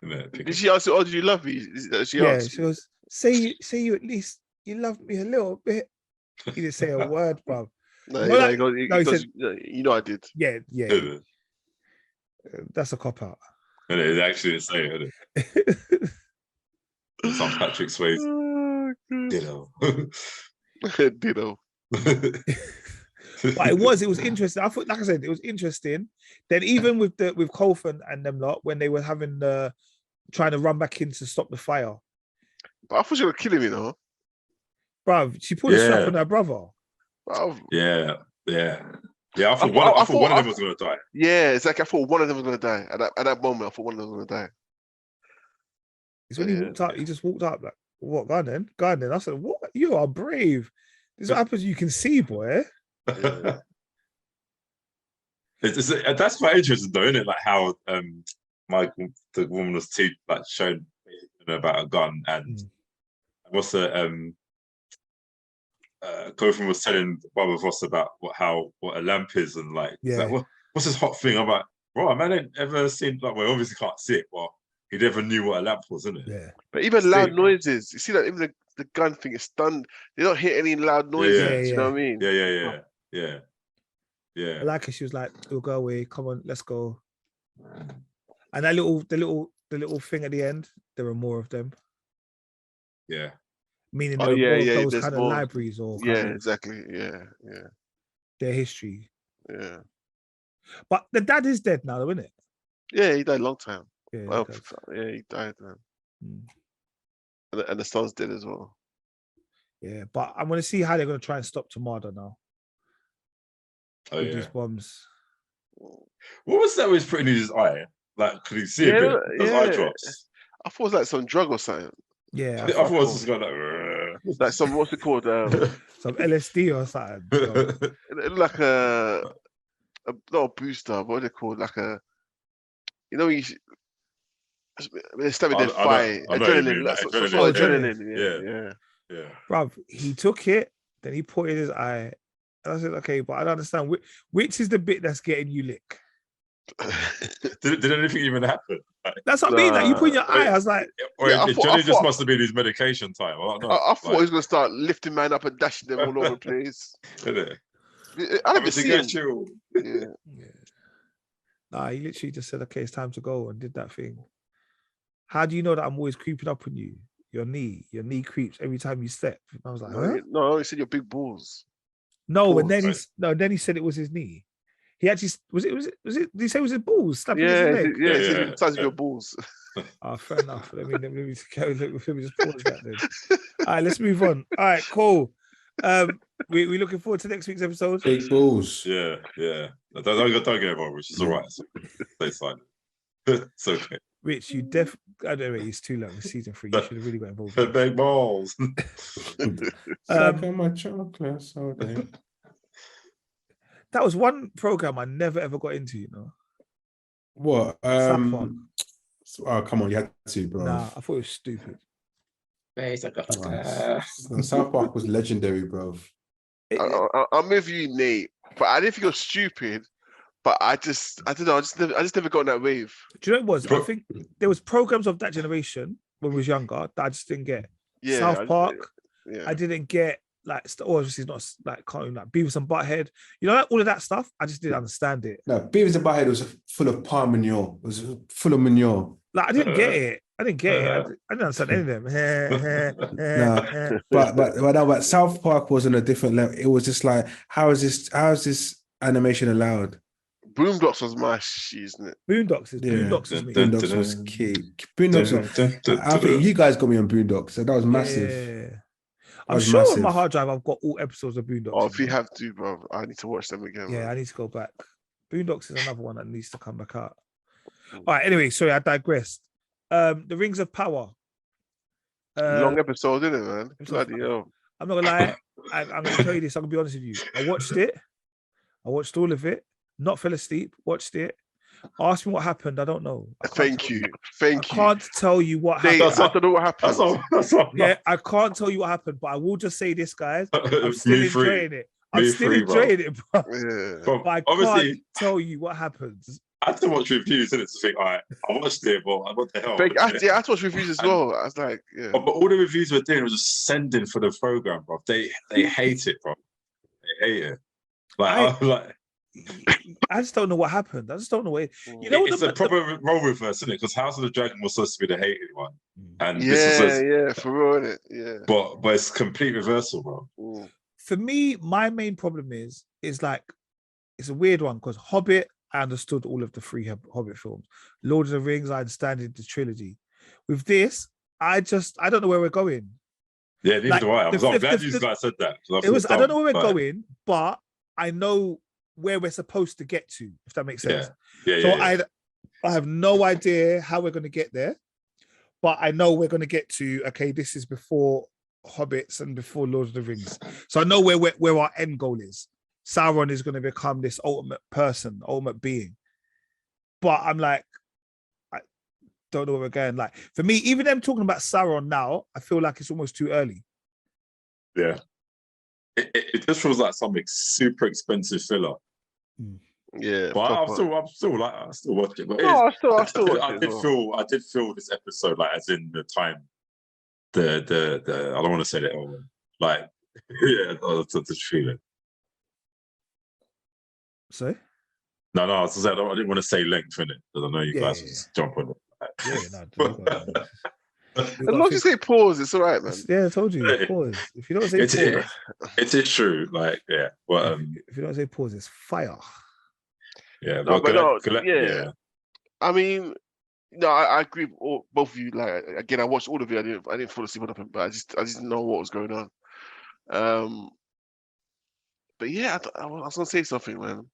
Did she ask you, oh, did you love me? She goes, say you at least you love me a little bit. He didn't say a word, bruv. He said, you know I did. Yeah. That's a cop out. And it's actually the same, isn't it? St. Patrick's Swayze. Oh, Ditto. Ditto. But it was interesting. I thought, like I said, it was interesting. Then even with Colfin and them lot, when they were having trying to run back in to stop the fire. But I thought she was killing me, though. Bruv, she pulled a strap on her brother. Yeah. I thought one of them was going to die. Yeah, exactly. I thought one of them was going to die. At that moment, I thought one of them was going to die. It's when he walked up, he just walked up like, what, go on then. I said, what? You are brave. This is what happens, you can see, boy. Yeah. That's quite interesting, though, isn't it? Like how the woman was showing about a gun, and what's the Kofi was telling Barbara Voss about what a lamp is, and like, what's this hot thing? I'm like, bro, man, ain't ever seen, like, well, obviously can't see it, but he never knew what a lamp was, isn't it? Yeah. But even loud noises, you see that even the gun thing is stunned. They don't hear any loud noises. You know what I mean? Yeah. I like her. She was like, "We'll go away. Come on, let's go." And that the little thing at the end, there were more of them. Yeah. Meaning those kind of libraries or exactly. Yeah. Their history. Yeah. But the dad is dead now, though, isn't it? Yeah, he died a long time. Yeah, he died, man. And the son's dead as well. Yeah, but I'm gonna see how they're gonna try and stop Tamada now. With these bombs. What was that was putting in his eye? Like, could he see a bit? Those eye drops. I thought it was like some drug or something. Yeah, I thought it was just going like some, what's it called? Some LSD or something. It looked like not a booster. What are they called? Like a, They started their I fight. know what you mean, Adrenaline. like, So adrenaline. adrenaline. Yeah. Bruv, he took it, then he put it in his eye. And I said, okay, but I don't understand. Which is the bit that's getting you lick? Did anything even happen? Like, That's what I mean. Like, you put in your eye. I was like, Johnny just must have been his medication time. I thought he was going to start lifting man up and dashing them all over the place. I never see him. Yeah. Nah, he literally just said, okay, it's time to go, and did that thing. How do you know that I'm always creeping up on you? Your knee creeps every time you step. And I was like, huh? No, he said your big balls. No, and then he said it was his knee. He actually was it? Did he say it was his balls? Slapping his leg? Yeah, the size of your balls. Oh, fair enough. Let me just pause that then. All right, let's move on. All right, cool. We looking forward to next week's episode. Big balls. Yeah. Don't get involved, which is all right. Stay silent. It's okay. Rich, I don't know, it's too long. It's season 3. You should have really got involved. Big balls. My chocolate soda. That was one program I never ever got into, you know. What? Oh, come on, you had to, bro. Nah, I thought it was stupid. South Park was legendary, bro. I'm with you, Nate, but I didn't think it was stupid. But I don't know. I just never got on that wave. Do you know what it was? I think there was programs of that generation when we was younger that I just didn't get. Yeah, South Park. I didn't get, like, obviously not like cartoon, like Beavis and Butthead. You know, like, all of that stuff. I just didn't understand it. No, Beavis and Butthead was full of palm manure. It was full of manure. Like, I didn't get it. I didn't understand any of them. But South Park was on a different level. It was just like, how is this animation allowed? Boondocks was my shit, isn't it? Boondocks is me. Boondocks was key. I think you guys got me on Boondocks, so that was massive. Yeah. I'm sure on my hard drive I've got all episodes of Boondocks. Oh, if you have to, bro, I need to watch them again. Yeah, man. I need to go back. Boondocks is another one that needs to come back out. All right, anyway, sorry, I digressed. The Rings of Power. Long episode, isn't it, man? Bloody hell. I'm not gonna lie. I'm gonna tell you this. I'm gonna be honest with you. I watched it. I watched all of it. Not fell asleep. Watched it. Ask me what happened. I don't know. Thank you. I can't tell you what happened. I don't know what happened. That's all. Yeah, I can't tell you what happened, but I will just say this, guys. I'm still enjoying it. I'm still enjoying it, bro. Yeah. But I can't tell you what happens. I had to watch reviews in it to think, all right, I watched it, but what the hell? I had to watch reviews as well. I was like, yeah. But all the reviews were doing was just sending for the program, bro. They hate it, bro. They hate it. I just don't know what happened. I just don't know where. You know, it's a proper role reverse, isn't it? Because House of the Dragon was supposed to be the hated one, and for real, isn't it? Yeah. But it's complete reversal, bro. For me, my main problem is like, it's a weird one because Hobbit, I understood all of the 3 Hobbit films. Lord of the Rings, I understand the trilogy. With this, I don't know where we're going. Yeah, neither do I. I'm glad you guys said that. I don't know where we're going, but I know where we're supposed to get to, if that makes sense. I have no idea how we're going to get there, but I know we're going to get to, okay, this is before Hobbits and before Lord of the Rings. So I know where our end goal is. Sauron is going to become this ultimate person, ultimate being. But I'm like, I don't know where we're going. Like, for me, even them talking about Sauron now, I feel like it's almost too early. Yeah. It just feels like something super expensive filler. Yeah, but I still watch it. But I still watch it. I did feel this episode, like, as in the time, the I don't want to say that, like, yeah, I just feel it. Sorry? No, I was saying, I didn't want to say length in it because I know you guys just jump on it. As long as you say pause, it's all right, man. Yeah, I told you, pause. If you don't say pause, it is true. Like, yeah. Well, if you don't say pause, it's fire. Yeah, I mean, no, I agree with both of you. Like, again, I watched all of it. I didn't fall asleep on it, but I just didn't know what was going on. But yeah, I was gonna say something, man.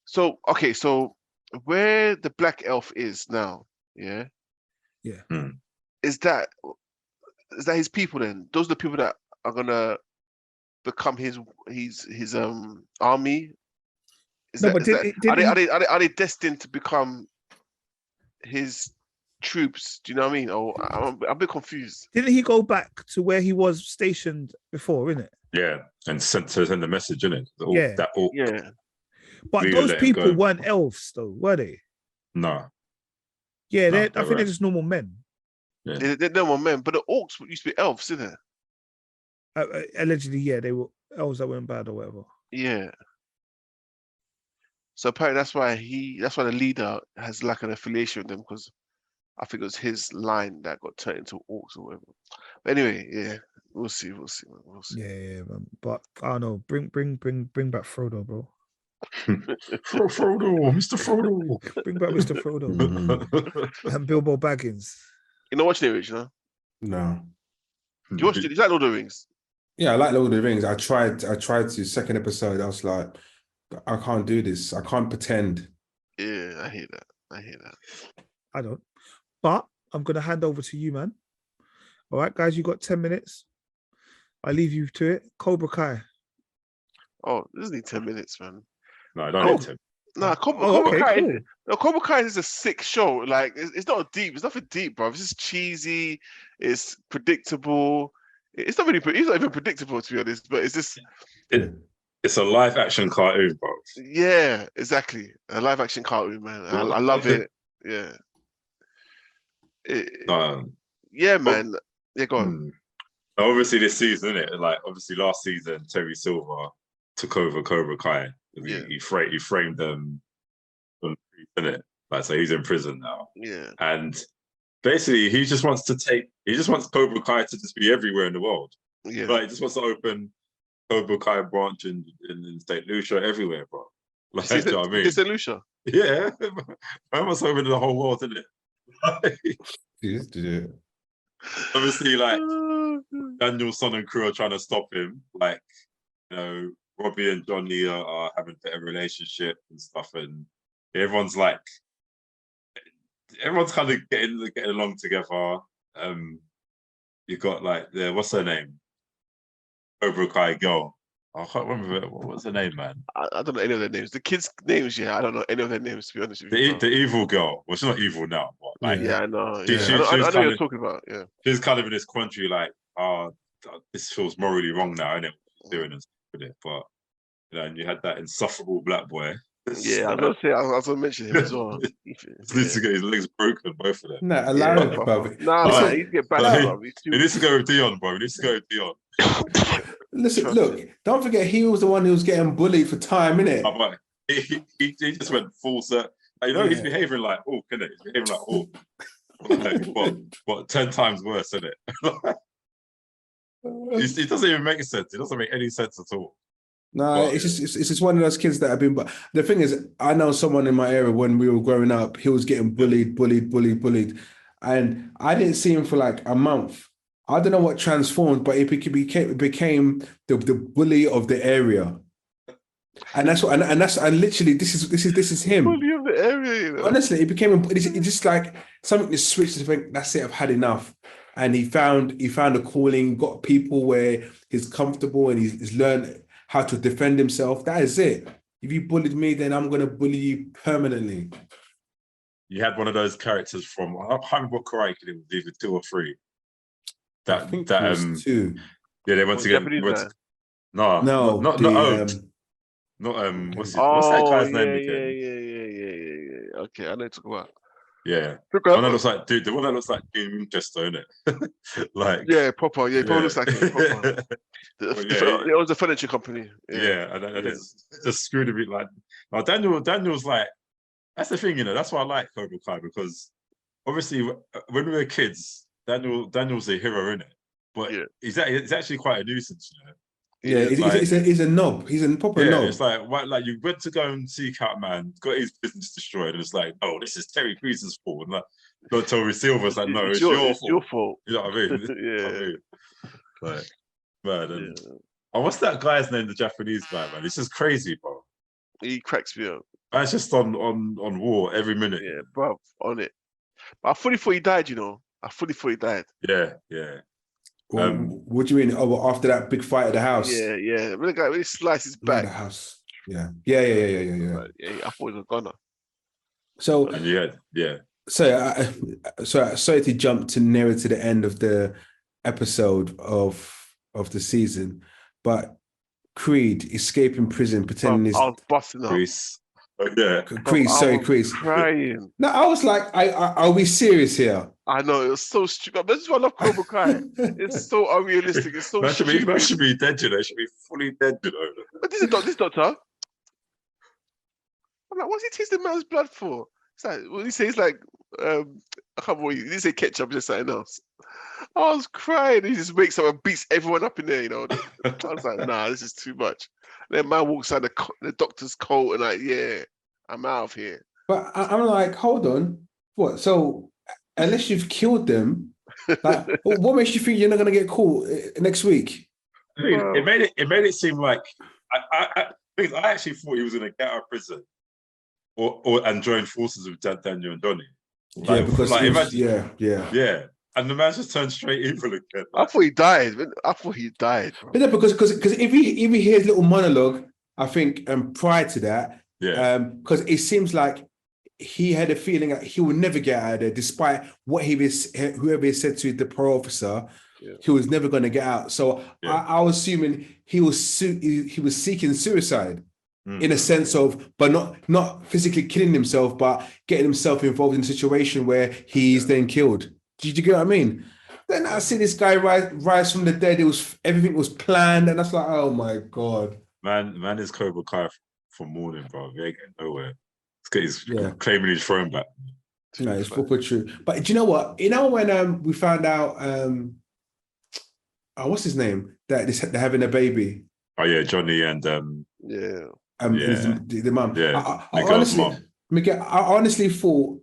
So okay, so where the black elf is now, yeah. Is that his people then? Those are the people that are gonna become his army. Are they destined to become his troops. Do you know what I mean? Or I'm a bit confused. Didn't he go back to where he was stationed before, innit? Yeah, and send the message, innit? Yeah. Yeah. But Really those let him people go. weren't elves, though, were they? No. Yeah, No, I think they're just normal men. Yeah. They're normal men, but the orcs used to be elves, didn't it? Allegedly, yeah, they were elves that went bad or whatever. Yeah. So apparently that's why the leader has like an affiliation with them, because I think it was his line that got turned into orcs or whatever. But anyway, yeah, we'll see. Yeah, man. But I don't know. Bring back Frodo, bro. Frodo, Mr. Frodo. Bring back Mr. Frodo and Bilbo Baggins. You know watching it, Rich, no? No. Do you watch it? You like Lord of the Rings? Yeah, I like Lord of the Rings. I tried to second episode. I was like, I can't do this. I can't pretend. Yeah, I hear that. I don't. But I'm gonna hand over to you, man. All right, guys, you got 10 minutes. I leave you to it. Cobra Kai. Oh, this is need 10 minutes, man. No, I don't need to. Nah, Cobra Kai. Cool. No, Cobra Kai is a sick show. Like, it's not deep. It's nothing deep, bro. It's just cheesy. It's predictable. It's not even predictable, to be honest. But it's just. It's a live action cartoon, bro. Yeah, exactly. A live action cartoon, man. I love it. Yeah. Yeah, man. Yeah, go on. Obviously, this season, innit? Like, obviously, last season, Terry Silver took over Cobra Kai. Yeah. He framed them, innit? Like, so he's in prison now. Yeah. And basically, he just wants Cobra Kai to just be everywhere in the world. Yeah. Like, he just wants to open Cobra Kai branch in St. Lucia everywhere, bro. Like, you know what I mean? St. Lucia? Yeah. I must open the whole world, isn't it? Obviously, like, Daniel's son and crew are trying to stop him. Like, you know, Robbie and Johnny are having a better relationship and stuff, and everyone's kind of getting along together. You got like what's her name? Cobra Kai girl. I can't remember what was her name, man. I don't know any of their names. The kids' names, yeah, I don't know any of their names, to be honest with you. The evil girl. Well, she's not evil now, but like, yeah, I know. I know what you're talking about. Yeah, she's kind of in this country, like, this feels morally wrong now, isn't it? Doing this with it, but you know, and you had that insufferable black boy. Yeah, I was gonna mention him as well. He needs to get his legs broken, both of them. No, allow it, bro. Nah, he needs to get back, bro. He needs to go with Dion, bro. He needs to go with Dion. Listen, look, don't forget he was the one who was getting bullied for time, innit? Oh, he just went full set. Like, you know, he's behaving like Hulk, innit? He's behaving like Hulk. But 10 times worse, isn't it? It doesn't even make sense. It doesn't make any sense at all. No, it's just one of those kids that have been. But the thing is, I know someone in my area when we were growing up. He was getting bullied, and I didn't see him for like a month. I don't know what transformed, but it became the bully of the area, and that's what. And literally, this is him. Bully of the area. You know? Honestly, it became. It's just like something just switched to think. That's it. I've had enough. And he found a calling. Got people where he's comfortable, and he's learned how to defend himself. That is it. If you bullied me, then I'm going to bully you permanently. You had one of those characters from, I can't remember what Karate Kid it was, either 2 or 3. I think it was 2. Yeah, they went together. Not what's that guy's name again? Yeah. Okay, I know what you're talking about. Yeah. The one that looks like Dean Winchester, innit? Like, yeah, proper. Yeah, probably looks like it. Proper. It was a furniture company. Yeah, and it just screwed a bit. Like, now Daniel's like, that's the thing, you know. That's why I like Cobra Kai, because obviously when we were kids, Daniel's a hero, innit? But he's actually quite a nuisance, you know. Yeah, he's a knob. He's a proper knob. It's like you went to go and seek out man, got his business destroyed, and it's like, oh, this is Terry Crews' fault. And like, got Terry Silver's like, no, it's your fault. You know what I mean? Yeah. Like, man. And what's that guy's name? The Japanese guy, man. It's just crazy, bro. He cracks me up. That's just on war every minute. Yeah, bro, on it. But I fully thought he died. You know, I fully thought he died. Yeah. Well, what do you mean? Oh, after that big fight at the house? Yeah. When the guy really sliced his back. The house. Yeah. I thought he was a goner. So and sorry to jump to nearer to the end of the episode of the season, but Creed escaping prison, pretending I was busting up. Chris. Oh, yeah. Chris. Crying. No, I was like, are we serious here? I know, it was so stupid. But this is why I love Cobra Kai. It's so unrealistic. It's so stupid. Man should be dead, you know. Should be fully dead, you know. But this doctor, I'm like, what's he tasting man's blood for? It's like, what he says, like, I can't remember. He didn't say ketchup, just something else. I was crying. He just wakes up and beats everyone up in there, you know. I was like, nah, this is too much. And then man walks out the doctor's coat and like, yeah, I'm out of here. But I'm like, hold on. What? So unless you've killed them, like, what makes you think you're not going to get caught next week? It made it seem like I actually thought he was going to get out of prison and join forces with Daniel and Donnie. Like, yeah, because yeah. And the man just turned straight evil again. I thought he died. But no, because if he hears little monologue, I think prior to that, because it seems like he had a feeling that he would never get out of there, despite what whoever he said to the parole officer, he was never going to get out. So I was assuming he was seeking suicide. In a sense of, but not physically killing himself, but getting himself involved in a situation where he's then killed. Did you get what I mean? Then I see this guy rise from the dead. Everything was planned, and that's like, oh my god, man is Cobra Kai from morning, bro. He ain't getting nowhere. He's claiming his throne back. No, it's proper true. But do you know what? You know when we found out, what's his name? That they're having a baby. Oh yeah, Johnny and the mum. Yeah, Miguel, I honestly thought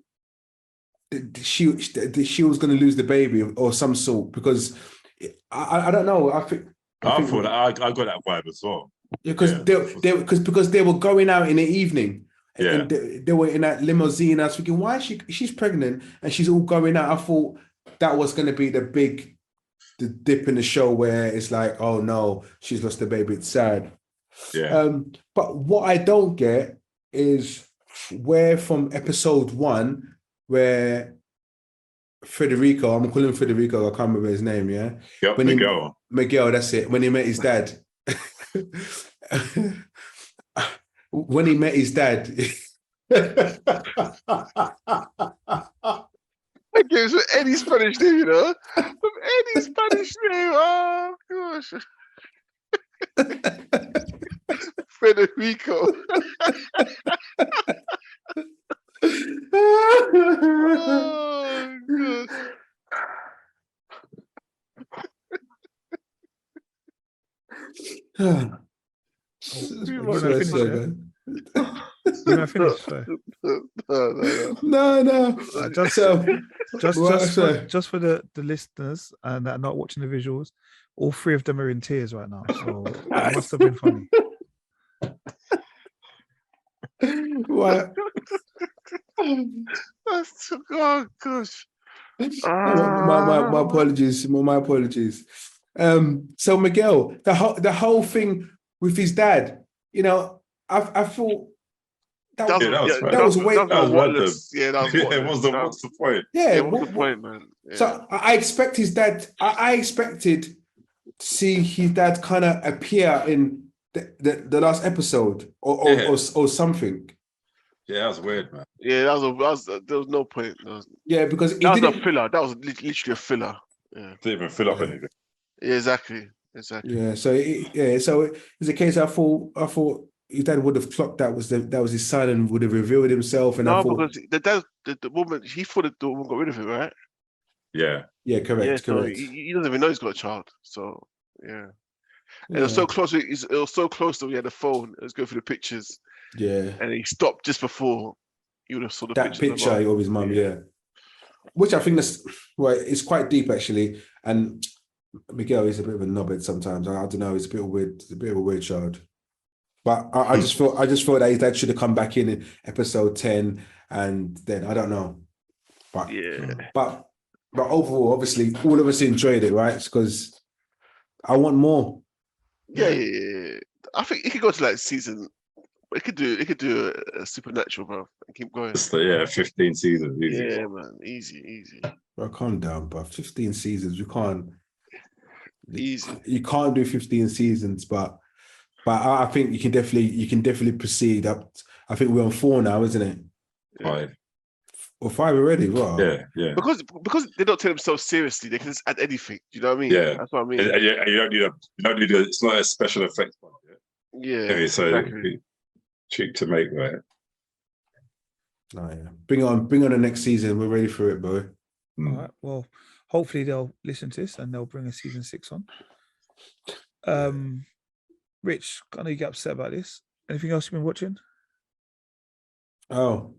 that she was going to lose the baby or some sort, because I don't know. I thought I got that vibe as well. Because they were going out in the evening. And they were in that limousine. I was thinking, why is she's pregnant and she's all going out? I thought that was going to be the dip in the show where it's like, oh no, she's lost the baby. It's sad. Yeah. But what I don't get is where from episode 1, where Federico, I'm calling him Federico, I can't remember his name, yeah? Yep, Miguel, that's it. When he met his dad. When he met his dad. That gives him any Spanish name, you know? From any Spanish name, oh gosh. Federico. Oh, gosh. No. Just for the listeners and that are not watching the visuals, all 3 of them are in tears right now. So it must have been funny. What? Oh gosh. My apologies. My apologies. So Miguel, the whole thing with his dad, you know, I thought that was way. What's the point? Yeah, what's the point, man? Yeah. So I expect his dad. I expected to see his dad kind of appear in the last episode or something. Yeah, that was weird, man. Yeah, there was no point. Because that was a filler. That was literally a filler. Yeah. Didn't even fill up anything. Yeah, exactly. Yeah, so it's a case. I thought his dad would have clocked that was his son and would have revealed himself. And because the woman, he thought the woman got rid of him, right? Yeah. Yeah, correct. So he doesn't even know he's got a child. So yeah. And it was so close. It was so close that we had the phone. It was going through the pictures. Yeah. And he stopped just before you would have saw the picture of his mum. Yeah. Which I think it's quite deep actually. And Miguel is a bit of a knobhead sometimes. I don't know. He's a bit weird. He's a bit of a weird child. But I just thought that his dad should have come back in episode 10, and then I don't know. But but overall, obviously, all of us enjoyed it, right? Because I want more. Yeah. I think it could go to like season But it could do a supernatural, bro, and keep going. Just, 15 seasons. Easy. Yeah, man, easy. Bro, calm down, bro. 15 seasons, you can't. Easy. You can't do 15 seasons, but I think you can definitely proceed up. I think we're on 4 now, isn't it? 5. Or 5 already. Wow. Yeah. Because they don't take themselves seriously, they can just add anything. You know what I mean? Yeah. That's what I mean. And you don't need it's not a special effects one. Yeah. So exactly. Cheap to make, right? Oh, yeah. Bring on the next season. We're ready for it, bro. All right. Well, hopefully they'll listen to this and they'll bring a season 6 on. Rich, I know you get upset about this. Anything else you've been watching? Oh,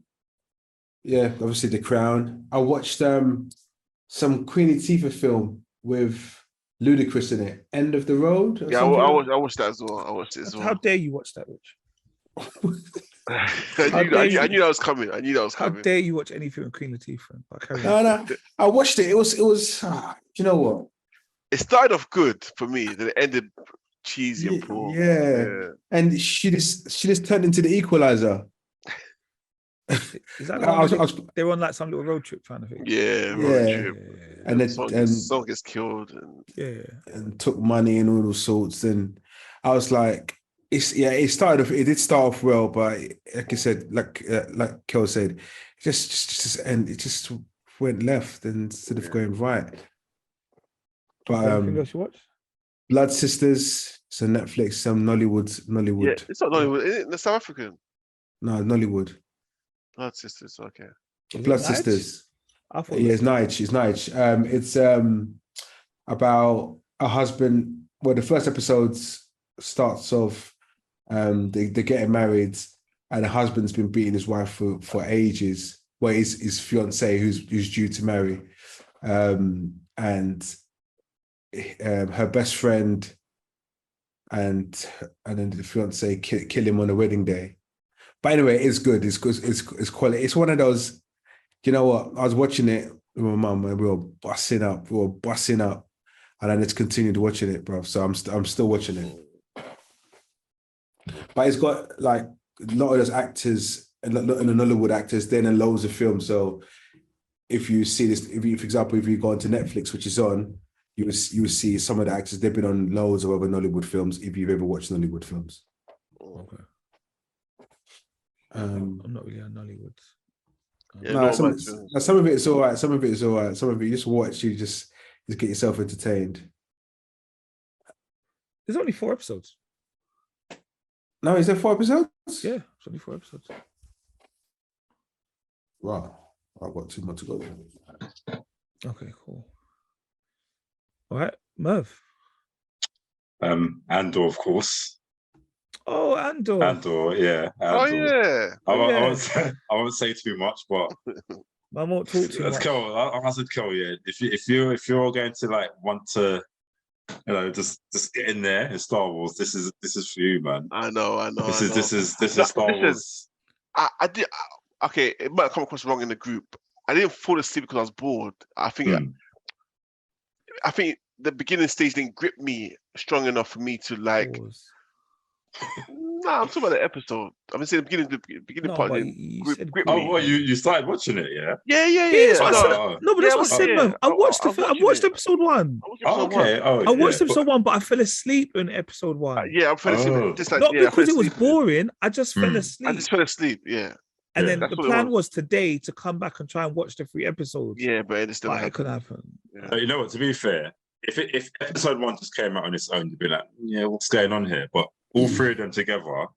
yeah. Obviously, The Crown. I watched some Queen Latifah film with Ludacris in it. End of the Road. Yeah, I watched that as well. I watched it as well. How dare you watch that, Rich? I knew that was coming. How dare you watch anything with Queen Latifah? No. I watched it. It was. You know what? It started off good for me, then it ended cheesy and poor. Yeah. And she just turned into the Equalizer. Is that they were on like some little road trip kind of thing? Yeah, road trip. Yeah. And then someone gets killed and took money and all sorts. And I was like, it did start off well, but like I said, like Kel said, it just went left instead of going right. But anything else you watch? Blood Sisters, so Netflix, some Nollywood. Yeah, it's not Nollywood. Is it? It's South African. No, Nollywood. Blood Sisters, okay. Blood Sisters. I thought it's Nige. It's about a husband. Well, the first episode starts off, they're getting married, and the husband's been beating his wife for ages. Well, his fiance who's due to marry, and her best friend and then the fiance kill him on the wedding day. But anyway, it's good. It's good. It's quality. It's one of those. You know what? I was watching it with my mum and we were busting up, and I just continued watching it, bro. So I'm still watching it. But it's got like a lot of those actors and the Nollywood actors. Then in loads of films. So if you see this, for example, if you go onto Netflix, which is on, you will see some of the actors. They've been on loads of other Nollywood films. If you've ever watched Nollywood films. Okay. I'm not really on Nollywood. Some of it is all right. Some of it is all right. Some of it you just watch. You just get yourself entertained. There's only 4 episodes. No, is there 4 episodes? Yeah, it's only 4 episodes. Wow, I've got 2 more to go. Okay, cool. All right, Merv. Andor, of course. Oh, Andor. Andor, yeah. Andor. Oh yeah. I won't say too much, but I won't talk too much. Cool. I said cool, yeah. If you're going to like want to, just get in there in Star Wars, this is for you, man. I know. This is Star Wars. I did. Okay, it might come across wrong in the group. I didn't fall asleep because I was bored. I think the beginning stage didn't grip me strong enough for me to like. Nah, I'm talking about the episode. I'm saying the beginning part didn't grip me. Well, you started watching it, yeah? Yeah. No, but that's what I said, man. I watched episode 1. Okay. I watched episode 1, but I fell asleep in episode 1. I fell asleep. Just like, not because it was boring. I just fell asleep. I just fell asleep. Yeah. And then the plan was today to come back and try and watch the 3 episodes. Yeah, but it still could happen. Yeah. But you know what? To be fair, if episode 1 just came out on its own, you'd be like, yeah, what's going on here? But all 3 of them together,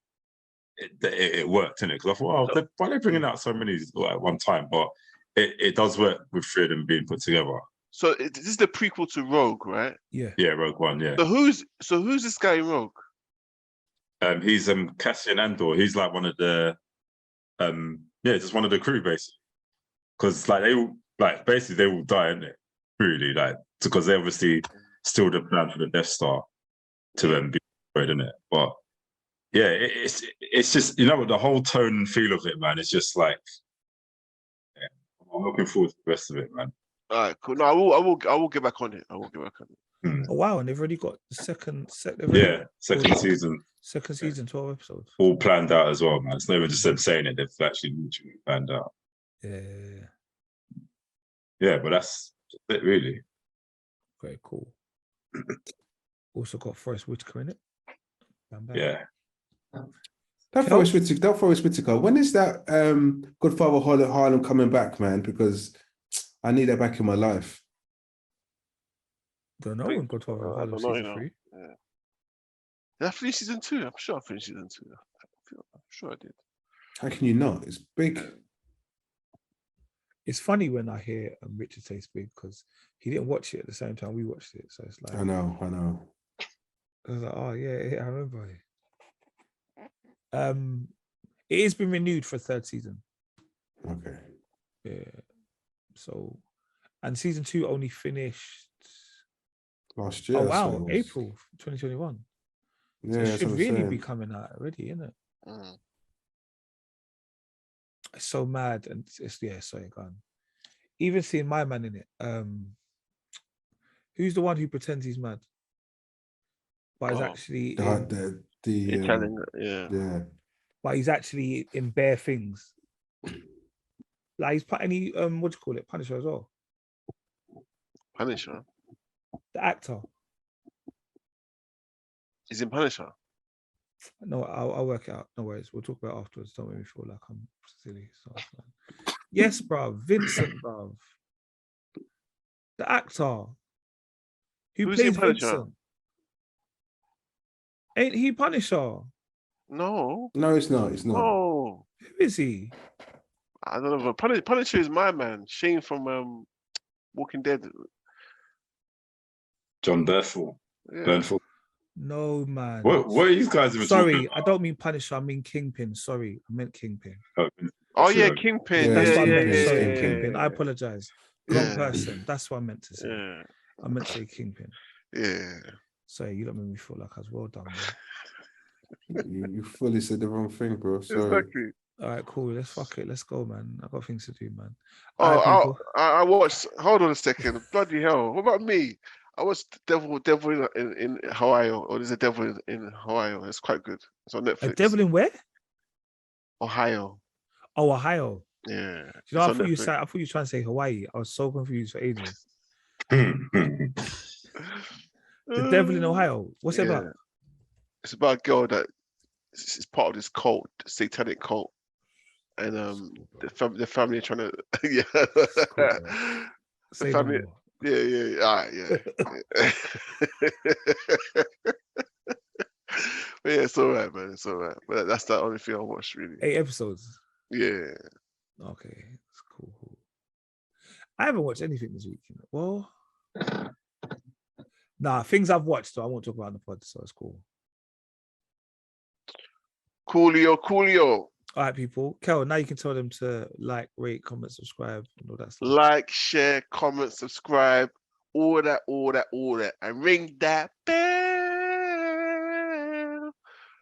it worked, innit? Because I thought, why are they bringing out so many at one time? But it does work with 3 of them being put together. So this is the prequel to Rogue, right? Yeah. Yeah, Rogue One, yeah. So who's this guy in Rogue? He's Cassian Andor. He's like one of the just one of the crew basically. Because they will die, innit? Really, because they obviously still the plan for the Death Star to be destroyed, innit? But yeah, it's just, the whole tone and feel of it, man. It's just like, I'm looking forward to the rest of it, man. All right, cool. No, I will get back on it. Oh wow, and they've already got the second season. Second season, 12 episodes. All planned out as well, man. It's not even just them saying it, they've actually literally planned out. Yeah, but that's it really. Very cool. Also got Forrest Whitaker in it. Yeah. That Forrest Whitaker. When is that Godfather Harlem coming back, man? Because I need that back in my life. Don't know when Godfather Harlem season 3. Yeah. Did I finish season 2? I'm sure I finished season 2. I'm sure I did. How can you not? It's big. It's funny when I hear Richard say it's big because he didn't watch it at the same time we watched it. So it's like I know. I was like, oh yeah, I remember it. It has been renewed for a third season. Okay. Yeah. So, and season 2 only finished last year. Oh wow, April 2021. Yeah, so it should really be coming out already, isn't it? It's so mad, and it's sorry, gone. Even seeing my man in it. Who's the one who pretends he's mad, but is actually the Italian, yeah. But he's actually in bare things. Like he's put any what do you call it, Punisher as well. Punisher. The actor. He's in Punisher. No, I'll work it out. No worries. We'll talk about it afterwards. Don't make me feel like I'm silly. So yes, bruv. Vincent, bruv. The actor who plays Vincent. Ain't he Punisher? No. No, it's not. It's not. No. Who is he? I don't know. Punisher is my man. Shane from Walking Dead. John Bernthal. Yeah. No, man. What are you guys even Sorry, talking about? I don't mean Punisher. I mean Kingpin. Sorry, I meant Kingpin. Oh yeah, Kingpin. That's what I meant to say. Yeah. Kingpin. I apologize. Wrong person. That's what I meant to say. Yeah. I meant to say Kingpin. Yeah. Sorry, you don't make me feel like I was well done, man. You fully said the wrong thing, bro. Sorry. Exactly. All right, cool. Let's fuck it. Let's go, man. I got things to do, man. I watched. Hold on a second. Bloody hell! What about me? I watched Devil in Hawaii, or there's a Devil in Hawaii. It's quite good. It's on Netflix. A Devil in where? Ohio. Oh, Ohio. Yeah. You know, I thought you were trying to say Hawaii. I was so confused for ages. The Devil in Ohio. What's it about? It's about a girl that is part of this cult, satanic cult, and the family are trying to the family. Yeah. All right, yeah. But yeah, it's all right, man. It's all right. But that's the only thing I watched, really. 8 episodes. Yeah. Okay, it's cool. I haven't watched anything this week. Well, nah, things I've watched, so I won't talk about on the pod, so it's cool. Coolio. All right, people. Kel, now you can tell them to like, rate, comment, subscribe, and all that stuff. Like, share, comment, subscribe, all that. And ring that bell.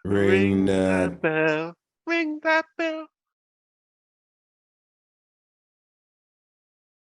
Ring that bell.